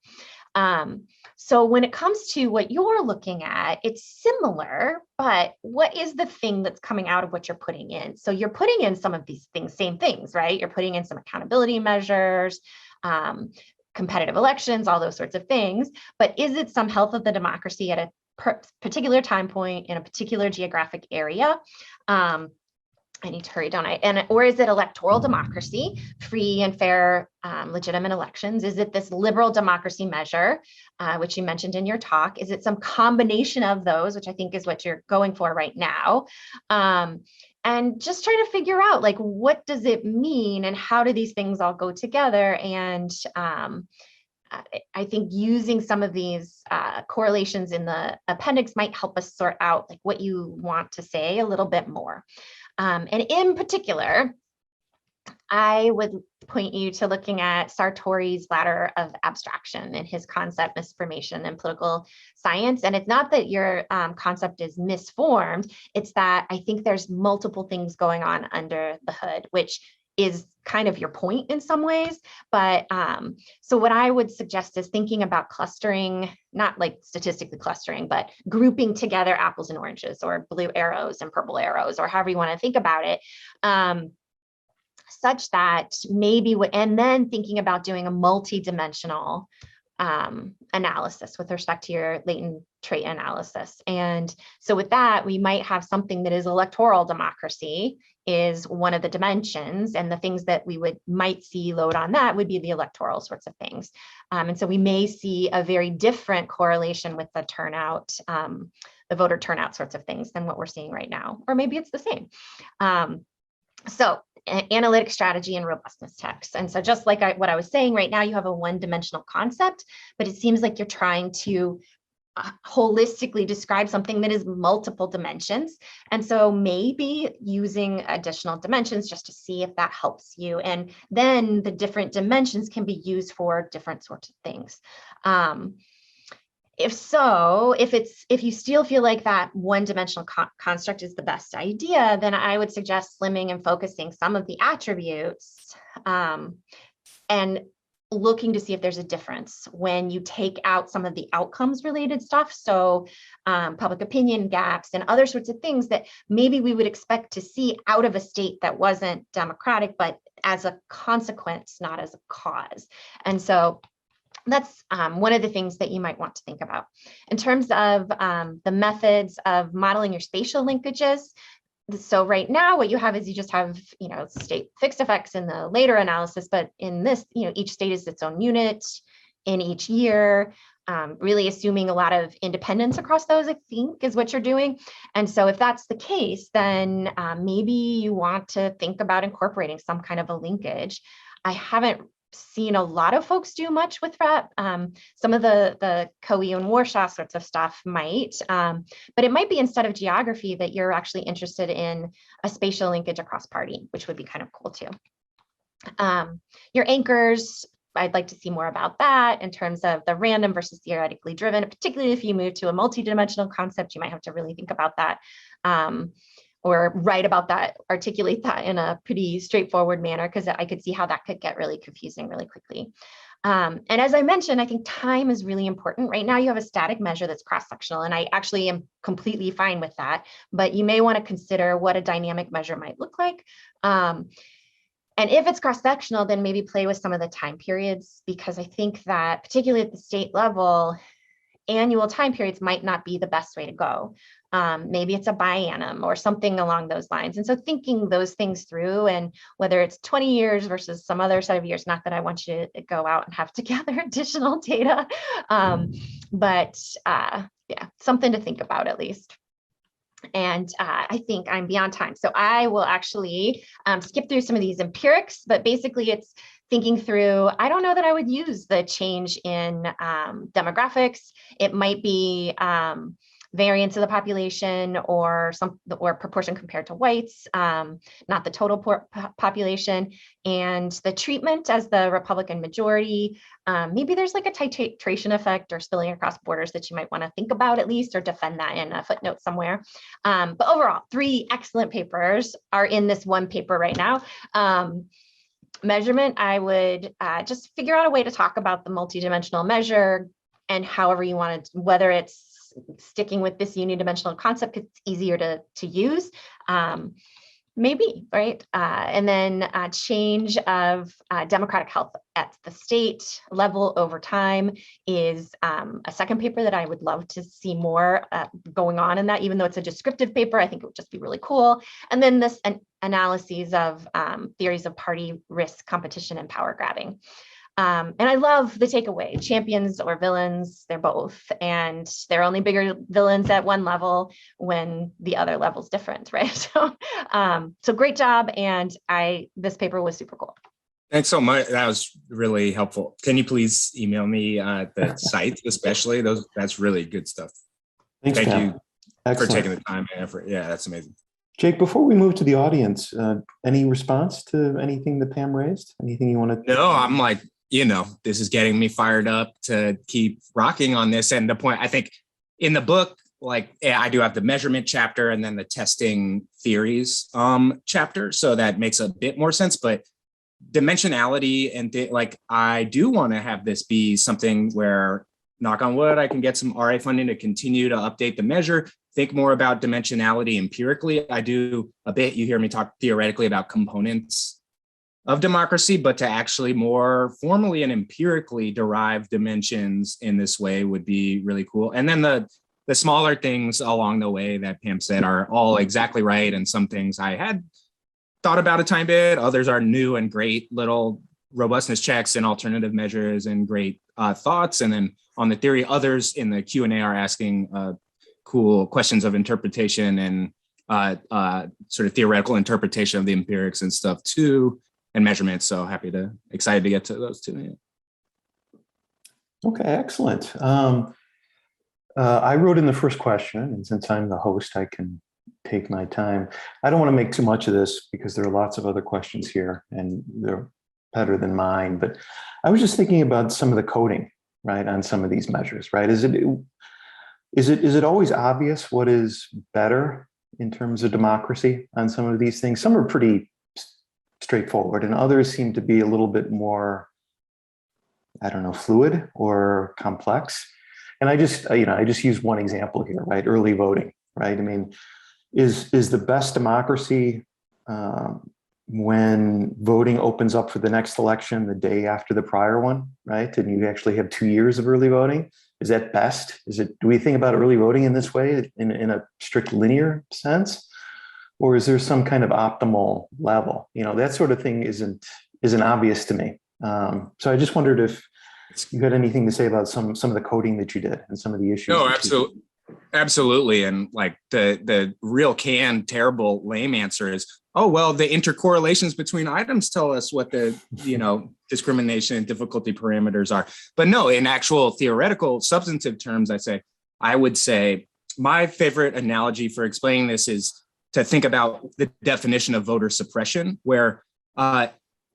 S3: So when it comes to what you're looking at, it's similar, but what is the thing that's coming out of what you're putting in? So you're putting in some of these things, same things, right? You're putting in some accountability measures, competitive elections, all those sorts of things, but is it some health of the democracy at a particular time point in a particular geographic area? I need to hurry, don't I? Or is it electoral democracy, free and fair, legitimate elections? Is it this liberal democracy measure, which you mentioned in your talk? Is it some combination of those, which I think is what you're going for right now? And just trying to figure out, like, what does it mean and how do these things all go together? And I think using some of these correlations in the appendix might help us sort out like what you want to say a little bit more. And in particular, I would point you to looking at Sartori's ladder of abstraction and his concept misformation in political science. And it's not that your concept is misformed, it's that I think there's multiple things going on under the hood, which is kind of your point in some ways. But so what I would suggest is thinking about clustering, not like statistically clustering, but grouping together apples and oranges or blue arrows and purple arrows, or however you want to think about it, such that maybe, and then thinking about doing a multi-dimensional analysis with respect to your latent trait analysis. And so with that, we might have something that is electoral democracy is one of the dimensions, and the things that we might see load on that would be the electoral sorts of things. And so we may see a very different correlation with the turnout, the voter turnout sorts of things than what we're seeing right now, or maybe it's the same. So analytic strategy and robustness text. And so just like what I was saying, right now you have a one-dimensional concept, but it seems like you're trying to holistically describe something that is multiple dimensions. And so maybe using additional dimensions just to see if that helps you. And then the different dimensions can be used for different sorts of things. If so, if you still feel like that one-dimensional construct is the best idea, then I would suggest slimming and focusing some of the attributes and looking to see if there's a difference when you take out some of the outcomes related stuff. So public opinion gaps and other sorts of things that maybe we would expect to see out of a state that wasn't democratic, but as a consequence, not as a cause. And so that's one of the things that you might want to think about. In terms of the methods of modeling your spatial linkages, So right now, what you have is you just have, state fixed effects in the later analysis, but in this, each state is its own unit in each year, really assuming a lot of independence across those, I think, is what you're doing. And so if that's the case, then maybe you want to think about incorporating some kind of a linkage. I haven't seen a lot of folks do much with that. Some of the Coe and Warshaw sorts of stuff might, but it might be instead of geography that you're actually interested in a spatial linkage across party, which would be kind of cool too. Your anchors, I'd like to see more about that in terms of the random versus theoretically driven, particularly if you move to a multidimensional concept, you might have to really think about that. Or write about that, articulate that in a pretty straightforward manner, because I could see how that could get really confusing really quickly. And as I mentioned, I think time is really important. Right now you have a static measure that's cross-sectional, and I actually am completely fine with that, but you may want to consider what a dynamic measure might look like. And if it's cross-sectional, then maybe play with some of the time periods, because I think that particularly at the state level, annual time periods might not be the best way to go. Maybe it's a biannum or something along those lines. And so thinking those things through, and whether it's 20 years versus some other set of years, not that I want you to go out and have to gather additional data, but yeah, something to think about at least. And I think I'm beyond time. So I will actually skip through some of these empirics, but basically it's thinking through, I don't know that I would use the change in demographics. It might be variance of the population or proportion compared to whites, not the total population, and the treatment as the Republican majority. Maybe there's like a titration effect or spilling across borders that you might want to think about at least, or defend that in a footnote somewhere. But overall, 3 excellent papers are in this one paper right now. Measurement, I would just figure out a way to talk about the multidimensional measure, and however you want to, whether it's sticking with this unidimensional concept because it's easier to use, maybe, right? And then change of democratic health at the state level over time is a second paper that I would love to see more going on in that, even though it's a descriptive paper. I think it would just be really cool. And then this analyses of theories of party risk, competition, and power grabbing. And I love the takeaway, champions or villains, they're both, and they're only bigger villains at one level when the other level's different, right? So great job, and this paper was super cool.
S2: Thanks so much. That was really helpful. Can you please email me the site, especially those? That's really good stuff.
S1: Thanks,
S2: Thank
S1: Pam.
S2: you
S1: Excellent.
S2: for taking the time and effort. Yeah, that's amazing.
S1: Jake, before we move to the audience, any response to anything that Pam raised? Anything you want to?
S2: No, I'm like, this is getting me fired up to keep rocking on this. And the point, I think in the book, I do have the measurement chapter and then the testing theories chapter. So that makes a bit more sense, but dimensionality and I do want to have this be something where, knock on wood, I can get some RA funding to continue to update the measure, think more about dimensionality empirically. I do a bit, you hear me talk theoretically about components of democracy, but to actually more formally and empirically derive dimensions in this way would be really cool. And then the smaller things along the way that Pam said are all exactly right. And some things I had thought about a tiny bit, others are new and great little robustness checks and alternative measures and great thoughts. And then on the theory, others in the Q&A are asking cool questions of interpretation and sort of theoretical interpretation of the empirics and stuff too, and measurements. So excited to get to those too. Yeah.
S1: Okay, excellent. I wrote in the first question, and since I'm the host, I can take my time. I don't want to make too much of this because there are lots of other questions here and they're better than mine, but I was just thinking about some of the coding, right, on some of these measures, right? Is it always obvious what is better in terms of democracy on some of these things? Some are pretty straightforward, and others seem to be a little bit more, I don't know, fluid or complex. And I just use one example here, right? Early voting, right? I mean, is the best democracy when voting opens up for the next election the day after the prior one, right? And you actually have 2 years of early voting. Is that best? Do we think about early voting in this way in a strict linear sense? Or is there some kind of optimal level? You know, that sort of thing isn't obvious to me. So I just wondered if you had anything to say about some of the coding that you did and some of the issues.
S2: No, absolutely. And like the real terrible lame answer is, oh, well, the intercorrelations between items tell us what the, discrimination and difficulty parameters are. But no, in actual theoretical substantive terms, I would say my favorite analogy for explaining this is to think about the definition of voter suppression, where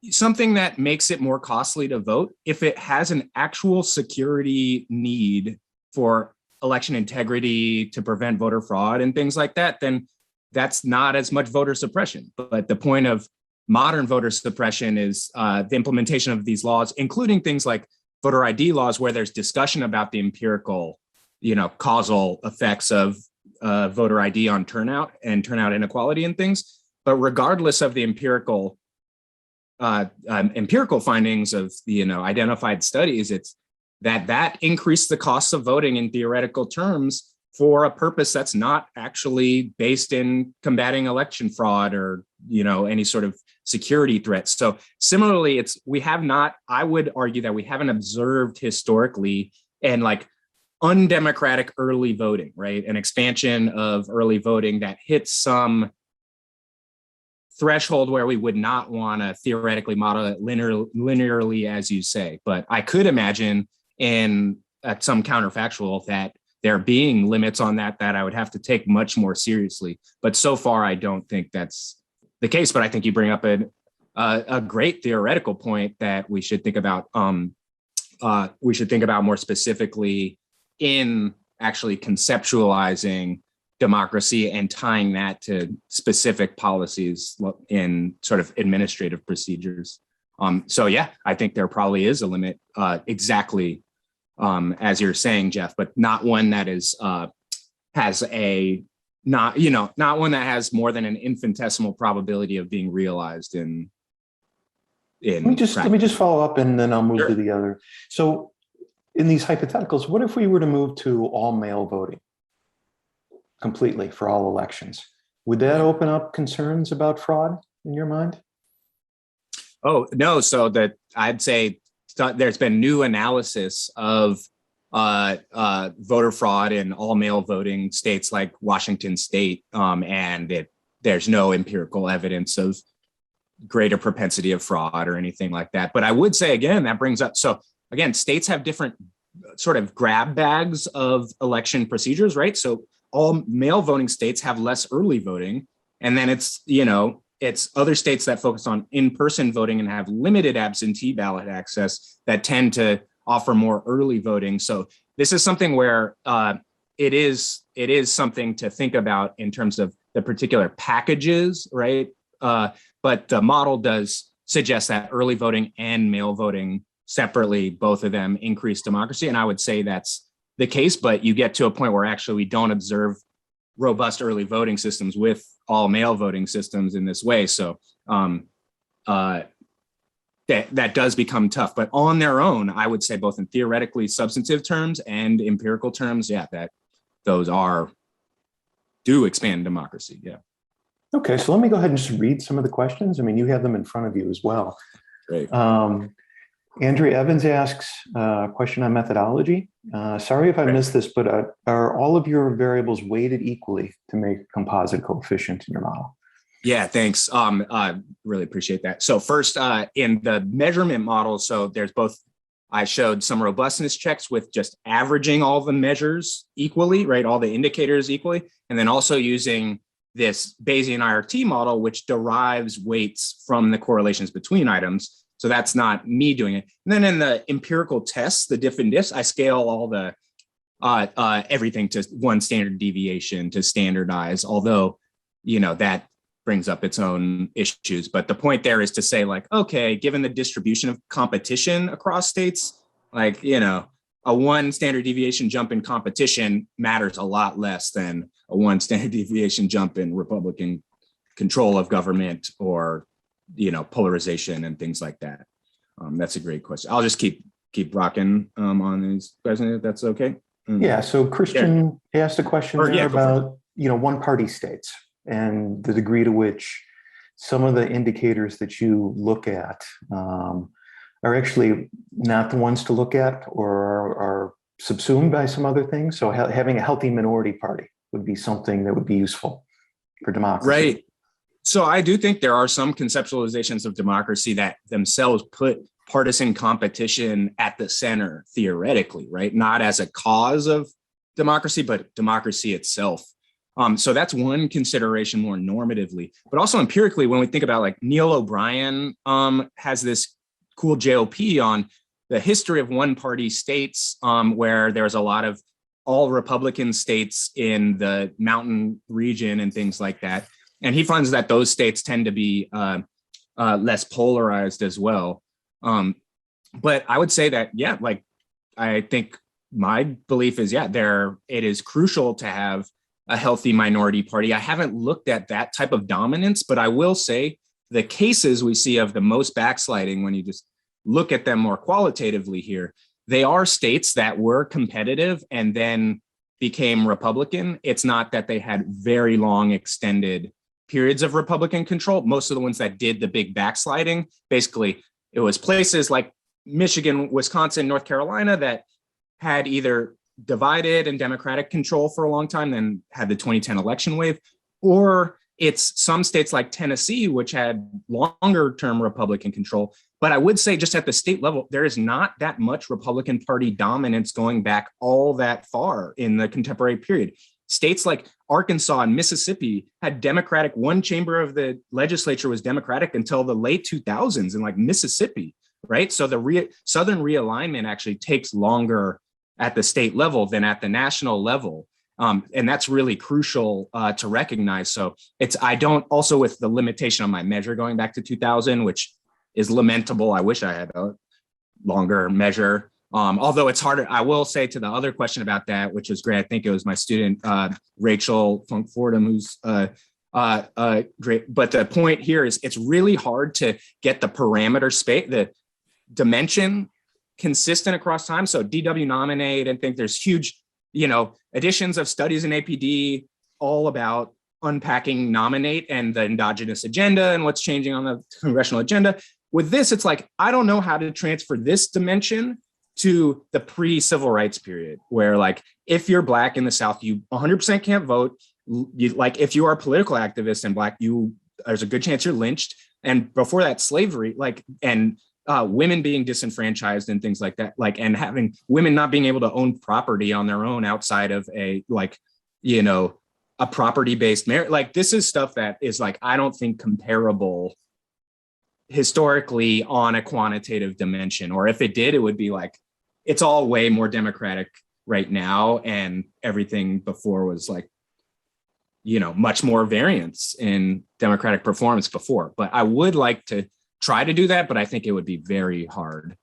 S2: something that makes it more costly to vote, if it has an actual security need for election integrity, to prevent voter fraud and things like that, then that's not as much voter suppression. But the point of modern voter suppression is the implementation of these laws, including things like voter ID laws, where there's discussion about the empirical, causal effects of voter ID on turnout and turnout inequality and things. But regardless of the empirical findings of the identified studies, it's that increased the costs of voting in theoretical terms for a purpose that's not actually based in combating election fraud or any sort of security threats. So similarly, I would argue that we haven't observed historically and like undemocratic early voting, right? An expansion of early voting that hits some threshold where we would not want to theoretically model it linearly, as you say. But I could imagine at some counterfactual that there being limits on that I would have to take much more seriously. But so far, I don't think that's the case. But I think you bring up a great theoretical point that we should think about. We should think about more specifically in actually conceptualizing democracy and tying that to specific policies in sort of administrative procedures. So yeah, I think there probably is a limit, exactly as you're saying, Jeff, but not one that is not one that has more than an infinitesimal probability of being realized in
S1: let me just follow up and then I'll move
S2: Sure.
S1: to the other. So in these hypotheticals, what if we were to move to all mail voting completely for all elections? Would that open up concerns about fraud in your mind?
S2: Oh, no. So that I'd say there's been new analysis of voter fraud in all mail voting states like Washington State, and there's no empirical evidence of greater propensity of fraud or anything like that. But I would say, again, that brings up, so again, states have different sort of grab bags of election procedures, right? So all mail voting states have less early voting. And then it's other states that focus on in-person voting and have limited absentee ballot access that tend to offer more early voting. So this is something where it is something to think about in terms of the particular packages, right? But the model does suggest that early voting and mail voting separately, both of them increase democracy. And I would say that's the case, but you get to a point where actually we don't observe robust early voting systems with all mail voting systems in this way. So that does become tough, but on their own, I would say both in theoretically substantive terms and empirical terms, yeah, that those do expand democracy. Yeah.
S1: Okay, so let me go ahead and just read some of the questions. I mean, you have them in front of you as well.
S2: Great.
S1: Andrea Evans asks a question on methodology. Sorry if I missed this, but are all of your variables weighted equally to make a composite coefficient in your model?
S2: Yeah, thanks. I really appreciate that. So first, in the measurement model, so there's both, I showed some robustness checks with just averaging all the measures equally, right? All the indicators equally, and then also using this Bayesian IRT model, which derives weights from the correlations between items. So that's not me doing it. And then in the empirical tests, the diff and diffs, I scale all the everything to one standard deviation to standardize, although, that brings up its own issues. But the point there is to say, like, okay, given the distribution of competition across states, like, a one standard deviation jump in competition matters a lot less than a one standard deviation jump in Republican control of government or, polarization and things like that. That's a great question. I'll just keep rocking on these questions, if that's okay.
S1: Yeah. So Christian asked a question there about, one party states. and the degree to which some of the indicators that you look at are actually not the ones to look at, or are subsumed by some other things. So having a healthy minority party would be something that would be useful for democracy.
S2: Right. So I do think there are some conceptualizations of democracy that themselves put partisan competition at the center theoretically, right? Not as a cause of democracy, but democracy itself. So that's one consideration more normatively, but also empirically, when we think about like Neil O'Brien has this cool JOP on the history of one party states where there's a lot of all Republican states in the mountain region and things like that. And he finds that those states tend to be less polarized as well. But I would say that, yeah, like, I think my belief is, yeah, it is crucial to have a healthy minority party. I haven't looked at that type of dominance, but I will say the cases we see of the most backsliding, when you just look at them more qualitatively here, they are states that were competitive and then became Republican. It's not that they had very long extended periods of Republican control. Most of the ones that did the big backsliding, basically, it was places like Michigan, Wisconsin, North Carolina that had either divided and Democratic control for a long time, then had the 2010 election wave, or it's some states like Tennessee, which had longer term Republican control. But I would say just at the state level, there is not that much Republican Party dominance going back all that far in the contemporary period. States like Arkansas and Mississippi had Democratic, one chamber of the legislature was Democratic until the late 2000s in like Mississippi, right? So the Southern realignment actually takes longer at the state level than at the national level. And that's really crucial to recognize. So I don't, also with the limitation on my measure going back to 2000, which is lamentable. I wish I had a longer measure. Although it's harder, I will say to the other question about that, which was great. I think it was my student, Rachel Funk-Fordham, who's great. But the point here is it's really hard to get the parameter space, the dimension consistent across time. So DW nominate and think there's huge, editions of studies in APD all about unpacking nominate and the endogenous agenda and what's changing on the congressional agenda. With this, it's like, I don't know how to transfer this dimension to the pre-civil rights period, where like, if you're Black in the South, you 100% can't vote. Like if you are a political activist and Black, there's a good chance you're lynched. And before that, slavery, women being disenfranchised and things like that, and having women not being able to own property on their own outside of a property-based marriage. Like this is stuff that is like, I don't think comparable historically on a quantitative dimension, or if it did, it would be like, it's all way more democratic right now. And everything before was like, much more variance in democratic performance before. But I would like to try to do that, but I think it would be very hard.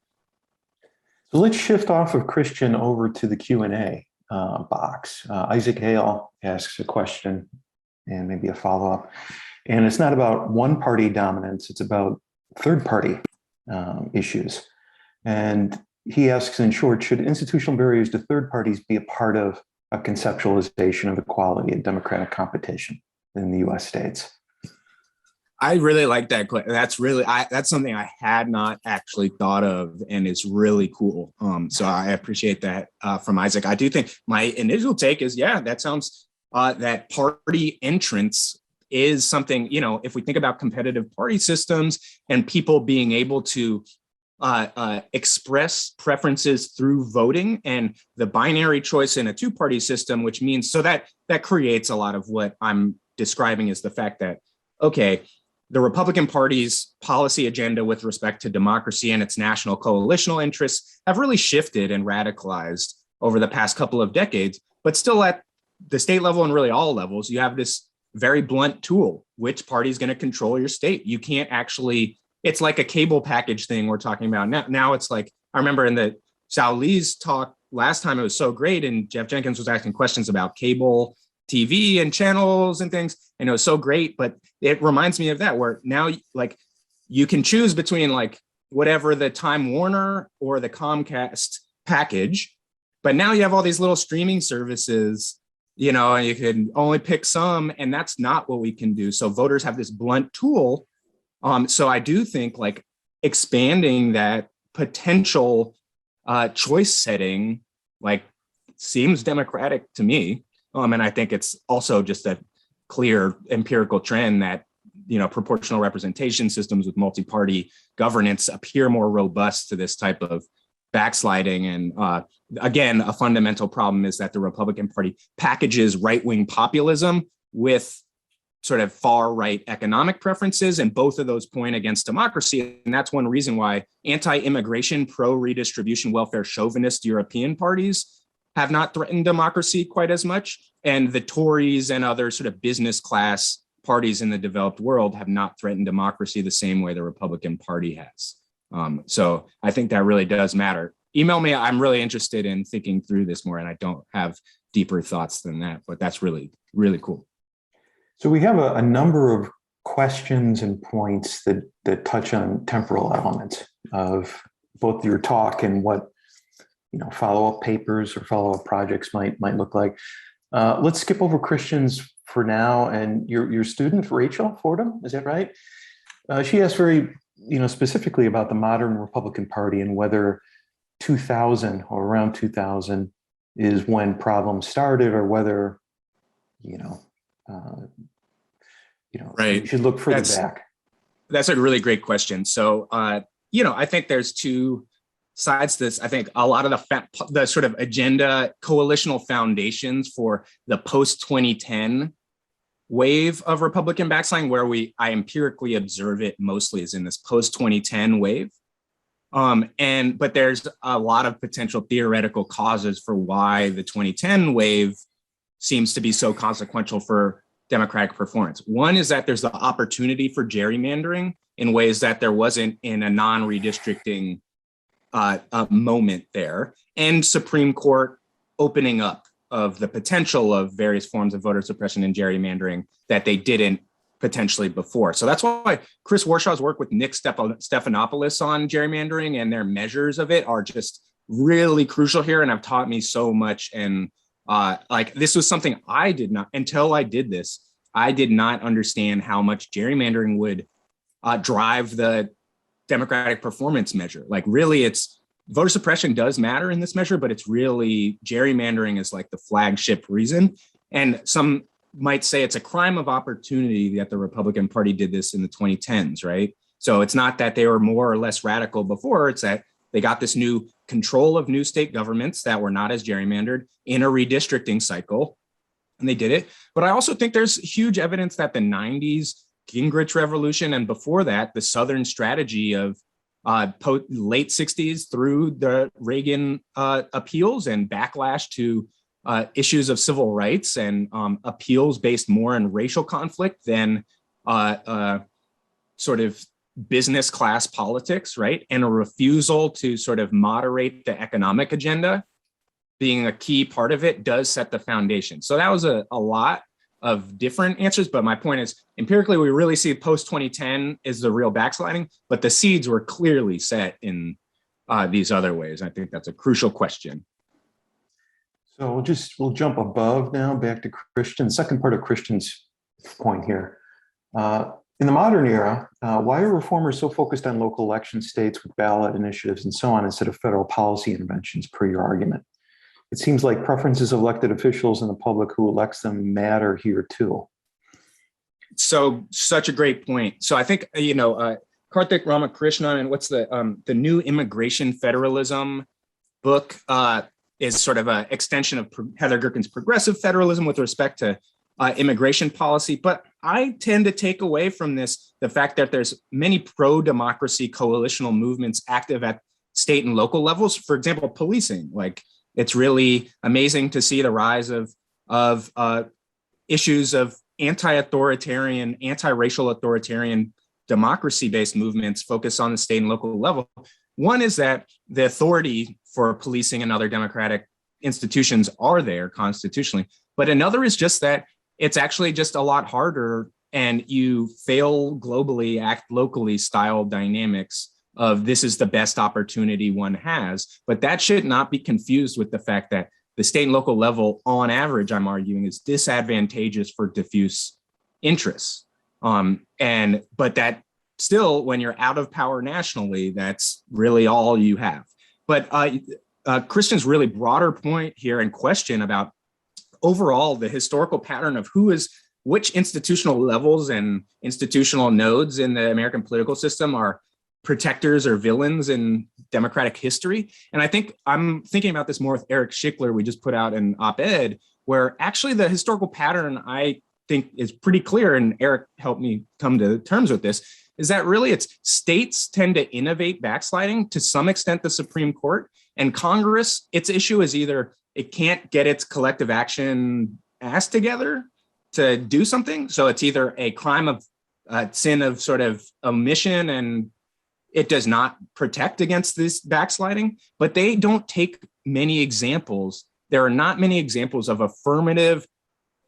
S1: So let's shift off of Christian over to the Q&A box. Isaac Hale asks a question and maybe a follow-up. And it's not about one-party dominance, it's about third-party issues. And he asks, in short, should institutional barriers to third parties be a part of a conceptualization of equality and democratic competition in the US states?
S2: I really like that. That's something I had not actually thought of, and it's really cool. So I appreciate that from Isaac. I do think my initial take is, yeah, that sounds that party entrance is something, if we think about competitive party systems and people being able to express preferences through voting, and the binary choice in a two-party system, which means, so that creates a lot of what I'm describing as the fact that, okay, the Republican Party's policy agenda with respect to democracy and its national coalitional interests have really shifted and radicalized over the past couple of decades, but still at the state level and really all levels, you have this very blunt tool. Which party is going to control your state? You can't actually, it's like a cable package thing we're talking about now. Now it's like, I remember in the Sal Lee's talk last time, it was so great. And Jeff Jenkins was asking questions about cable TV and channels and things. And it was so great, but it reminds me of that, where now like you can choose between like whatever the Time Warner or the Comcast package, but now you have all these little streaming services and you can only pick some, and that's not what we can do. So voters have this blunt tool. So I do think like expanding that potential choice setting, like, seems democratic to me. And I think it's also just a clear empirical trend that, proportional representation systems with multi-party governance appear more robust to this type of backsliding. And again, a fundamental problem is that the Republican Party packages right-wing populism with sort of far-right economic preferences, and both of those point against democracy. And that's one reason why anti-immigration, pro-redistribution, welfare chauvinist European parties have not threatened democracy quite as much. And the Tories and other sort of business class parties in the developed world have not threatened democracy the same way the Republican Party has. So I think that really does matter. Email me. I'm really interested in thinking through this more, and I don't have deeper thoughts than that, but that's really, really cool.
S1: So we have a number of questions and points that touch on temporal elements of both your talk and what follow-up papers or follow-up projects might look like. Let's skip over Christian's for now, and your student Rachel Fordham, is that right? She asked very specifically about the modern Republican Party and whether 2000 or around 2000 is when problems started, or whether
S2: right.
S1: You should look further back.
S2: That's a really great question. So, I think there's two sides to this. I think a lot of the sort of agenda coalitional foundations for the post-2010 wave of Republican backsliding, where I empirically observe it mostly, is in this post-2010 wave. But there's a lot of potential theoretical causes for why the 2010 wave seems to be so consequential for democratic performance. One is that there's the opportunity for gerrymandering in ways that there wasn't in a non-redistricting moment there, and Supreme Court opening up of the potential of various forms of voter suppression and gerrymandering that they didn't potentially before. So that's why Chris Warshaw's work with Nick Stephanopoulos on gerrymandering and their measures of it are just really crucial here, and have taught me so much. And this was something I did not, until I did this, I did not understand how much gerrymandering would drive the democratic performance measure. Like, really, it's voter suppression does matter in this measure, but it's really gerrymandering is like the flagship reason. And some might say it's a crime of opportunity that the Republican Party did this in the 2010s, right? So it's not that they were more or less radical before, it's that they got this new control of new state governments that were not as gerrymandered in a redistricting cycle, and they did it. But I also think there's huge evidence that the 90s Gingrich revolution, and before that, the Southern strategy of late 60s through the Reagan appeals and backlash to issues of civil rights and appeals based more in racial conflict than sort of business class politics, right? And a refusal to sort of moderate the economic agenda being a key part of it does set the foundation. So that was a lot of different answers, but my point is, empirically, we really see post-2010 is the real backsliding, but the seeds were clearly set in these other ways. I think that's a crucial question.
S1: So we'll jump above now, back to Christian. Second part of Christian's point here. In the modern era, why are reformers so focused on local election states with ballot initiatives and so on instead of federal policy interventions, per your argument? It seems like preferences of elected officials and the public who elects them matter here too.
S2: So such a great point. So I think, Karthik Ramakrishnan and what's the new Immigration Federalism book is sort of an extension of Heather Gerken's progressive federalism with respect to immigration policy. But I tend to take away from this the fact that there's many pro-democracy coalitional movements active at state and local levels. For example, policing. Like, it's really amazing to see the rise of issues of anti-authoritarian, anti-racial authoritarian democracy-based movements focused on the state and local level. One is that the authority for policing and other democratic institutions are there constitutionally. But another is just that it's actually just a lot harder, and you fail globally, act locally style dynamics of this is the best opportunity one has. But that should not be confused with the fact that the state and local level, on average, I'm arguing, is disadvantageous for diffuse interests. But that still, when you're out of power nationally, that's really all you have. But Christian's really broader point here and question about overall the historical pattern of which institutional levels and institutional nodes in the American political system are protectors or villains in democratic history. And I think I'm thinking about this more with Eric Schickler. We just put out an op-ed where actually the historical pattern I think is pretty clear, and Eric helped me come to terms with this, is that really it's states tend to innovate backsliding, to some extent the Supreme Court, and Congress, its issue is either it can't get its collective action ass together to do something. So it's either a crime of sin of sort of omission, and it does not protect against this backsliding, but they don't take many examples. There are not many examples of affirmative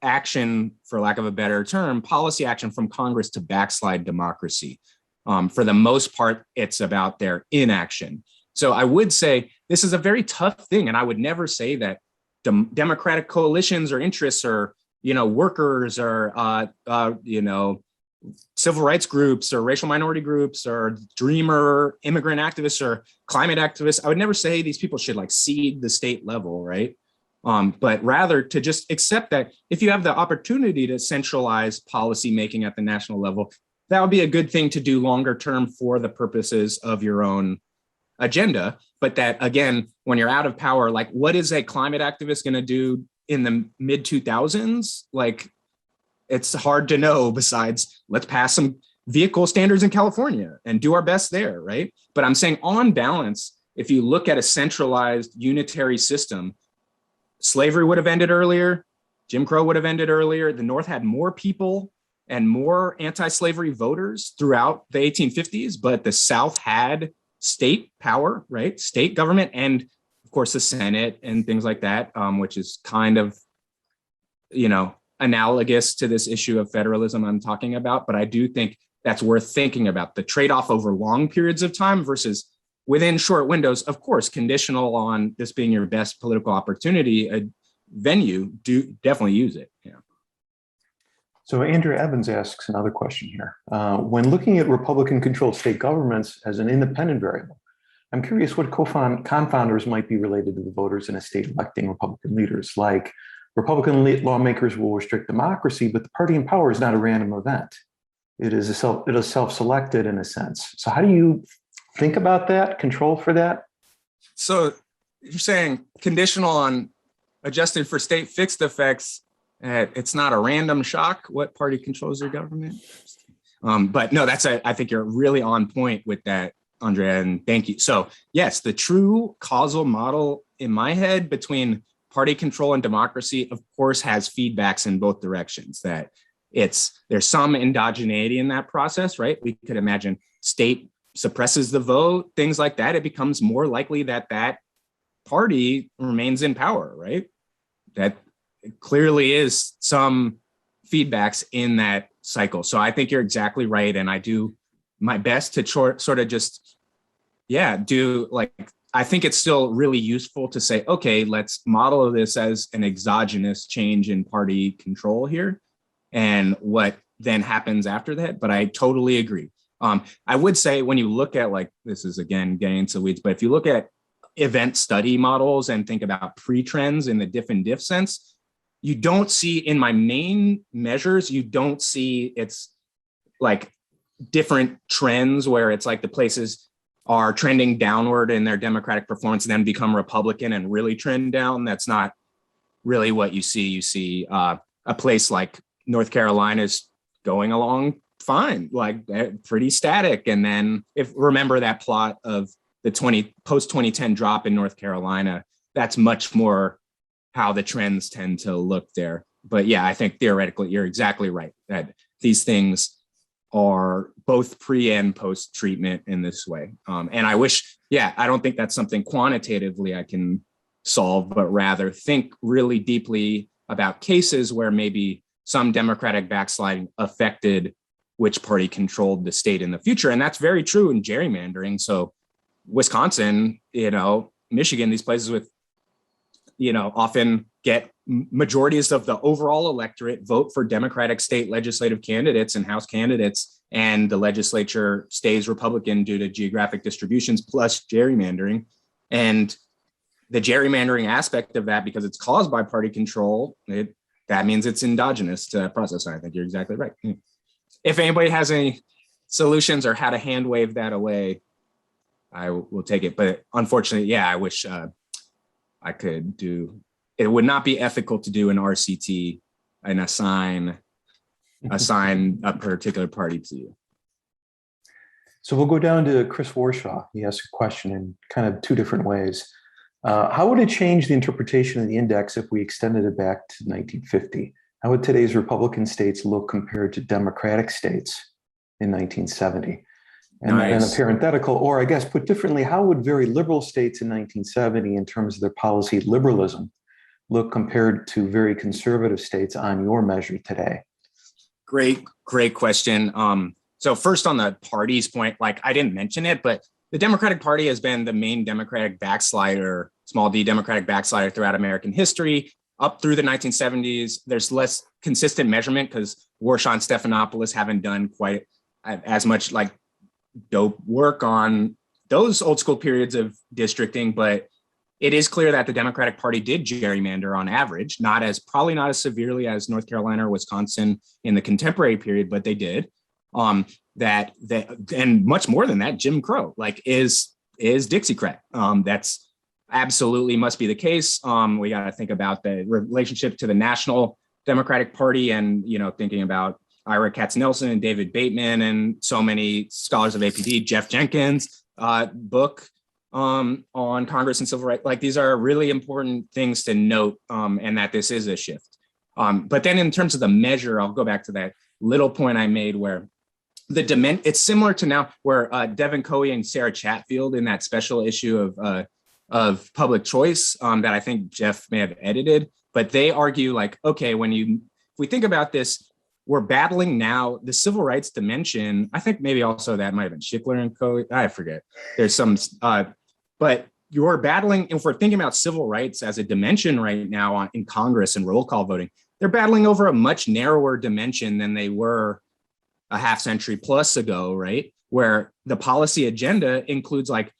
S2: action, for lack of a better term, policy action from Congress to backslide democracy. For the most part, it's about their inaction. So I would say this is a very tough thing. And I would never say that democratic coalitions or interests or, workers or, civil rights groups or racial minority groups or dreamer immigrant activists or climate activists, I would never say these people should cede the state level, right? But rather to just accept that if you have the opportunity to centralize policy making at the national level, that would be a good thing to do longer term for the purposes of your own agenda. But that, again, when you're out of power, what is a climate activist going to do in the mid 2000s? It's hard to know, besides let's pass some vehicle standards in California and do our best there, right? But I'm saying on balance, if you look at a centralized unitary system, slavery would have ended earlier, Jim Crow would have ended earlier, the North had more people and more anti-slavery voters throughout the 1850s, but the South had state power, right? State government, and of course the Senate and things like that, which is kind of, analogous to this issue of federalism I'm talking about. But I do think that's worth thinking about, the trade-off over long periods of time versus within short windows, of course, conditional on this being your best political opportunity, a venue, do definitely use it. Yeah.
S1: So Andrew Evans asks another question here. When looking at Republican-controlled state governments as an independent variable, I'm curious what confounders might be related to the voters in a state electing Republican leaders. Like, Republican lawmakers will restrict democracy, but the party in power is not a random event. It is self-selected in a sense. So how do you think about that, control for that?
S2: So you're saying conditional on adjusted for state fixed effects, it's not a random shock what party controls your government. But no, I think you're really on point with that, Andrea, and thank you. So yes, the true causal model in my head between party control and democracy, of course, has feedbacks in both directions. That there's some endogeneity in that process, right? We could imagine state suppresses the vote, things like that. It becomes more likely that that party remains in power, right? That clearly is some feedbacks in that cycle. So I think you're exactly right. And I do my best to sort of just, I think it's still really useful to say, okay, let's model this as an exogenous change in party control here and what then happens after that. But I totally agree. I would say when you look at this is again getting into weeds, but if you look at event study models and think about pre-trends in the diff and diff sense, you don't see in my main measures, you don't see it's different trends where it's the places are trending downward in their Democratic performance and then become Republican and really trend down. That's not really what you see. You see a place like North Carolina is going along fine, pretty static. And then remember that plot of the post 2010 drop in North Carolina, that's much more how the trends tend to look there. But yeah, I think theoretically, you're exactly right that these things are both pre and post treatment in this way. And I wish, I don't think that's something quantitatively I can solve, but rather think really deeply about cases where maybe some Democratic backsliding affected which party controlled the state in the future. And that's very true in gerrymandering. So Wisconsin, Michigan, these places with often get majorities of the overall electorate vote for Democratic state legislative candidates and House candidates, and the legislature stays Republican due to geographic distributions plus gerrymandering. And the gerrymandering aspect of that, because it's caused by party control, that means it's endogenous to that process. I think you're exactly right. If anybody has any solutions or how to hand wave that away, I will take it. But unfortunately, yeah, I wish I could do. It would not be ethical to do an RCT and assign a particular party to you.
S1: So we'll go down to Chris Warshaw. He asked a question in kind of two different ways. How would it change the interpretation of the index if we extended it back to 1950? How would today's Republican states look compared to Democratic states in 1970? And then a parenthetical, or I guess put differently, how would very liberal states in 1970 in terms of their policy liberalism look compared to very conservative states on your measure today?
S2: Great question. So first on the party's point, like I didn't mention it, but the Democratic Party has been the main Democratic backslider, small d Democratic backslider throughout American history. Up through the 1970s, there's less consistent measurement because Warshaw and Stephanopoulos haven't done quite as much like dope work on those old school periods of districting, but it is clear that the Democratic Party did gerrymander on average, probably not as severely as North Carolina or Wisconsin in the contemporary period, but they did. That and much more than that, Jim Crow is Dixiecrat. That's absolutely must be the case. We got to think about the relationship to the National Democratic Party, and thinking about Ira Katznelson and David Bateman and so many scholars of APD, Jeff Jenkins' book on Congress and civil rights. Like these are really important things to note, and that this is a shift. But then in terms of the measure, I'll go back to that little point I made where it's similar to now where Devin Coey and Sarah Chatfield in that special issue of Public Choice that I think Jeff may have edited, but they argue like, okay, if we think about this, we're battling now the civil rights dimension. I think maybe also that might have been Schickler and Coey. I forget. There's some, but you're battling, if we're thinking about civil rights as a dimension right now in Congress and roll call voting, they're battling over a much narrower dimension than they were a half century plus ago, right? Where the policy agenda includes like,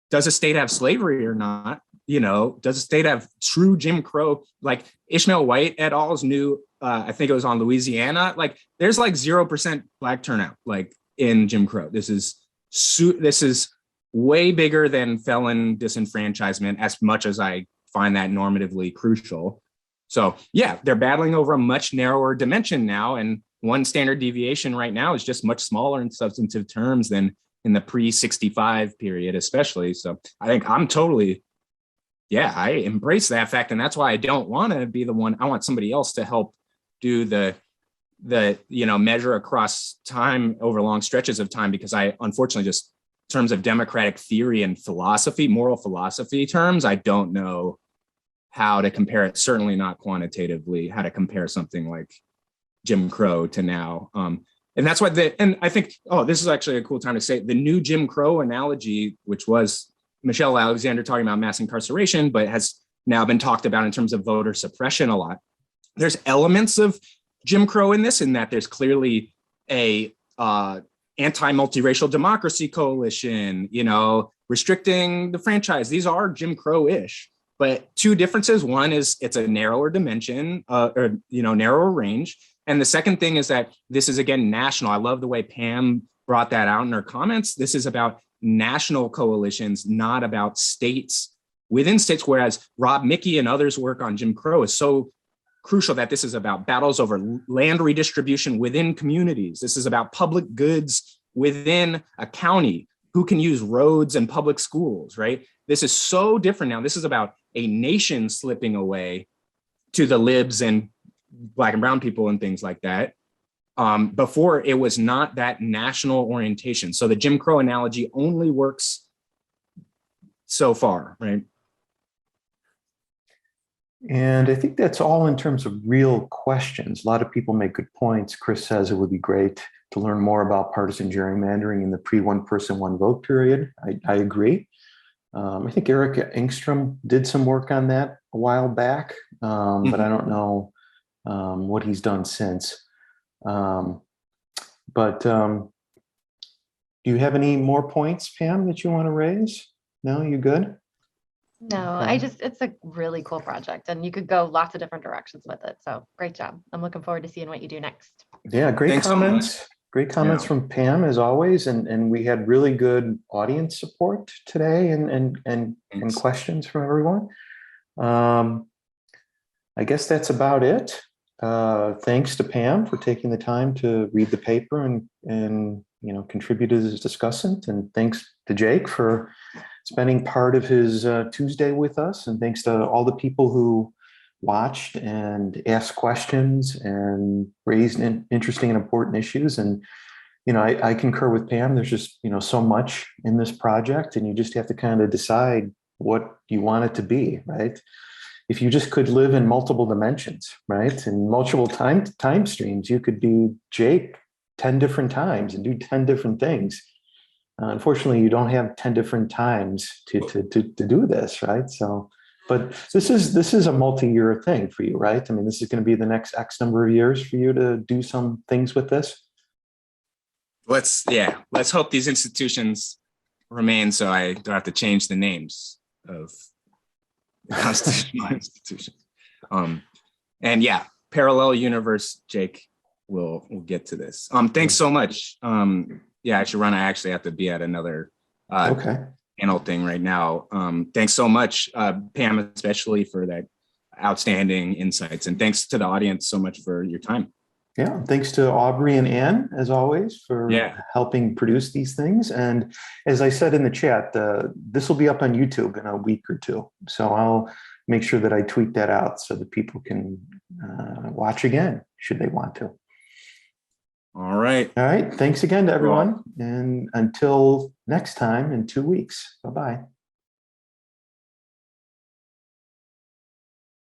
S2: does a state have slavery or not? Does a state have true Jim Crow? Like Ishmael White et al.'s new, I think it was on Louisiana. Like there's like 0% black turnout, like in Jim Crow. This is way bigger than felon disenfranchisement, as much as I find that normatively crucial. So yeah, they're battling over a much narrower dimension now. And one standard deviation right now is just much smaller in substantive terms than in the pre-65 period, especially. So I think I'm totally, I embrace that fact. And that's why I don't want to be the one. I want somebody else to help do the measure across time over long stretches of time, because I unfortunately just in terms of democratic theory and philosophy, moral philosophy terms, I don't know how to compare it, certainly not quantitatively, how to compare something like Jim Crow to now. And that's why and I think, this is actually a cool time to say the new Jim Crow analogy, which was Michelle Alexander talking about mass incarceration, but has now been talked about in terms of voter suppression a lot. There's elements of Jim Crow in this, in that there's clearly a anti-multiracial democracy coalition, restricting the franchise. These are Jim Crow-ish, but two differences. One is it's a narrower dimension, narrower range. And the second thing is that this is, again, national. I love the way Pam brought that out in her comments. This is about national coalitions, not about states within states, whereas Rob Mickey and others' work on Jim Crow is so crucial that this is about battles over land redistribution within communities. This is about public goods within a county, who can use roads and public schools, right? This is so different now. This is about a nation slipping away to the libs and Black and brown people and things like that. Before, it was not that national orientation. So the Jim Crow analogy only works so far, right?
S1: And I think that's all in terms of real questions. A lot of people make good points. Chris says it would be great to learn more about partisan gerrymandering in the pre-one person, one vote period. I agree. I think Eric Engstrom did some work on that a while back, but I don't know what he's done since. Do you have any more points, Pam, that you want to raise? No, you good?
S3: No,
S1: Okay.
S3: it's a really cool project and you could go lots of different directions with it. So great job. I'm looking forward to seeing what you do next.
S1: Yeah, great
S2: Thanks so much.
S1: comments. Great comments
S2: Yeah.
S1: from Pam as always, and we had really good audience support today and
S2: Thanks.
S1: questions from everyone. I guess that's about it. Thanks to Pam for taking the time to read the paper and contribute as a discussant, and thanks to Jake for spending part of his Tuesday with us, and thanks to all the people who watched and asked questions and raised interesting and important issues. And I concur with Pam. There's just so much in this project, and you just have to kind of decide what you want it to be, right? If you just could live in multiple dimensions, right, and multiple time streams, you could do Jake 10 different times and do 10 different things. Unfortunately, you don't have 10 different times to do this, right? So, but this is a multi-year thing for you, right? I mean, this is going to be the next X number of years for you to do some things with this.
S2: Let's hope these institutions remain so I don't have to change the names of constitutional institutions. And yeah, parallel universe, Jake, we'll get to this. Thanks so much. Yeah, I should run. I actually have to be at another panel thing right now. Thanks so much, Pam, especially for that outstanding insights. And thanks to the audience so much for your time.
S1: Yeah, thanks to Aubrey and Ann, as always, for helping produce these things. And as I said in the chat, this will be up on YouTube in a week or two. So I'll make sure that I tweet that out so that people can watch again, should they want to.
S2: All right.
S1: All right. Thanks again to everyone. And until next time in 2 weeks. Bye-bye.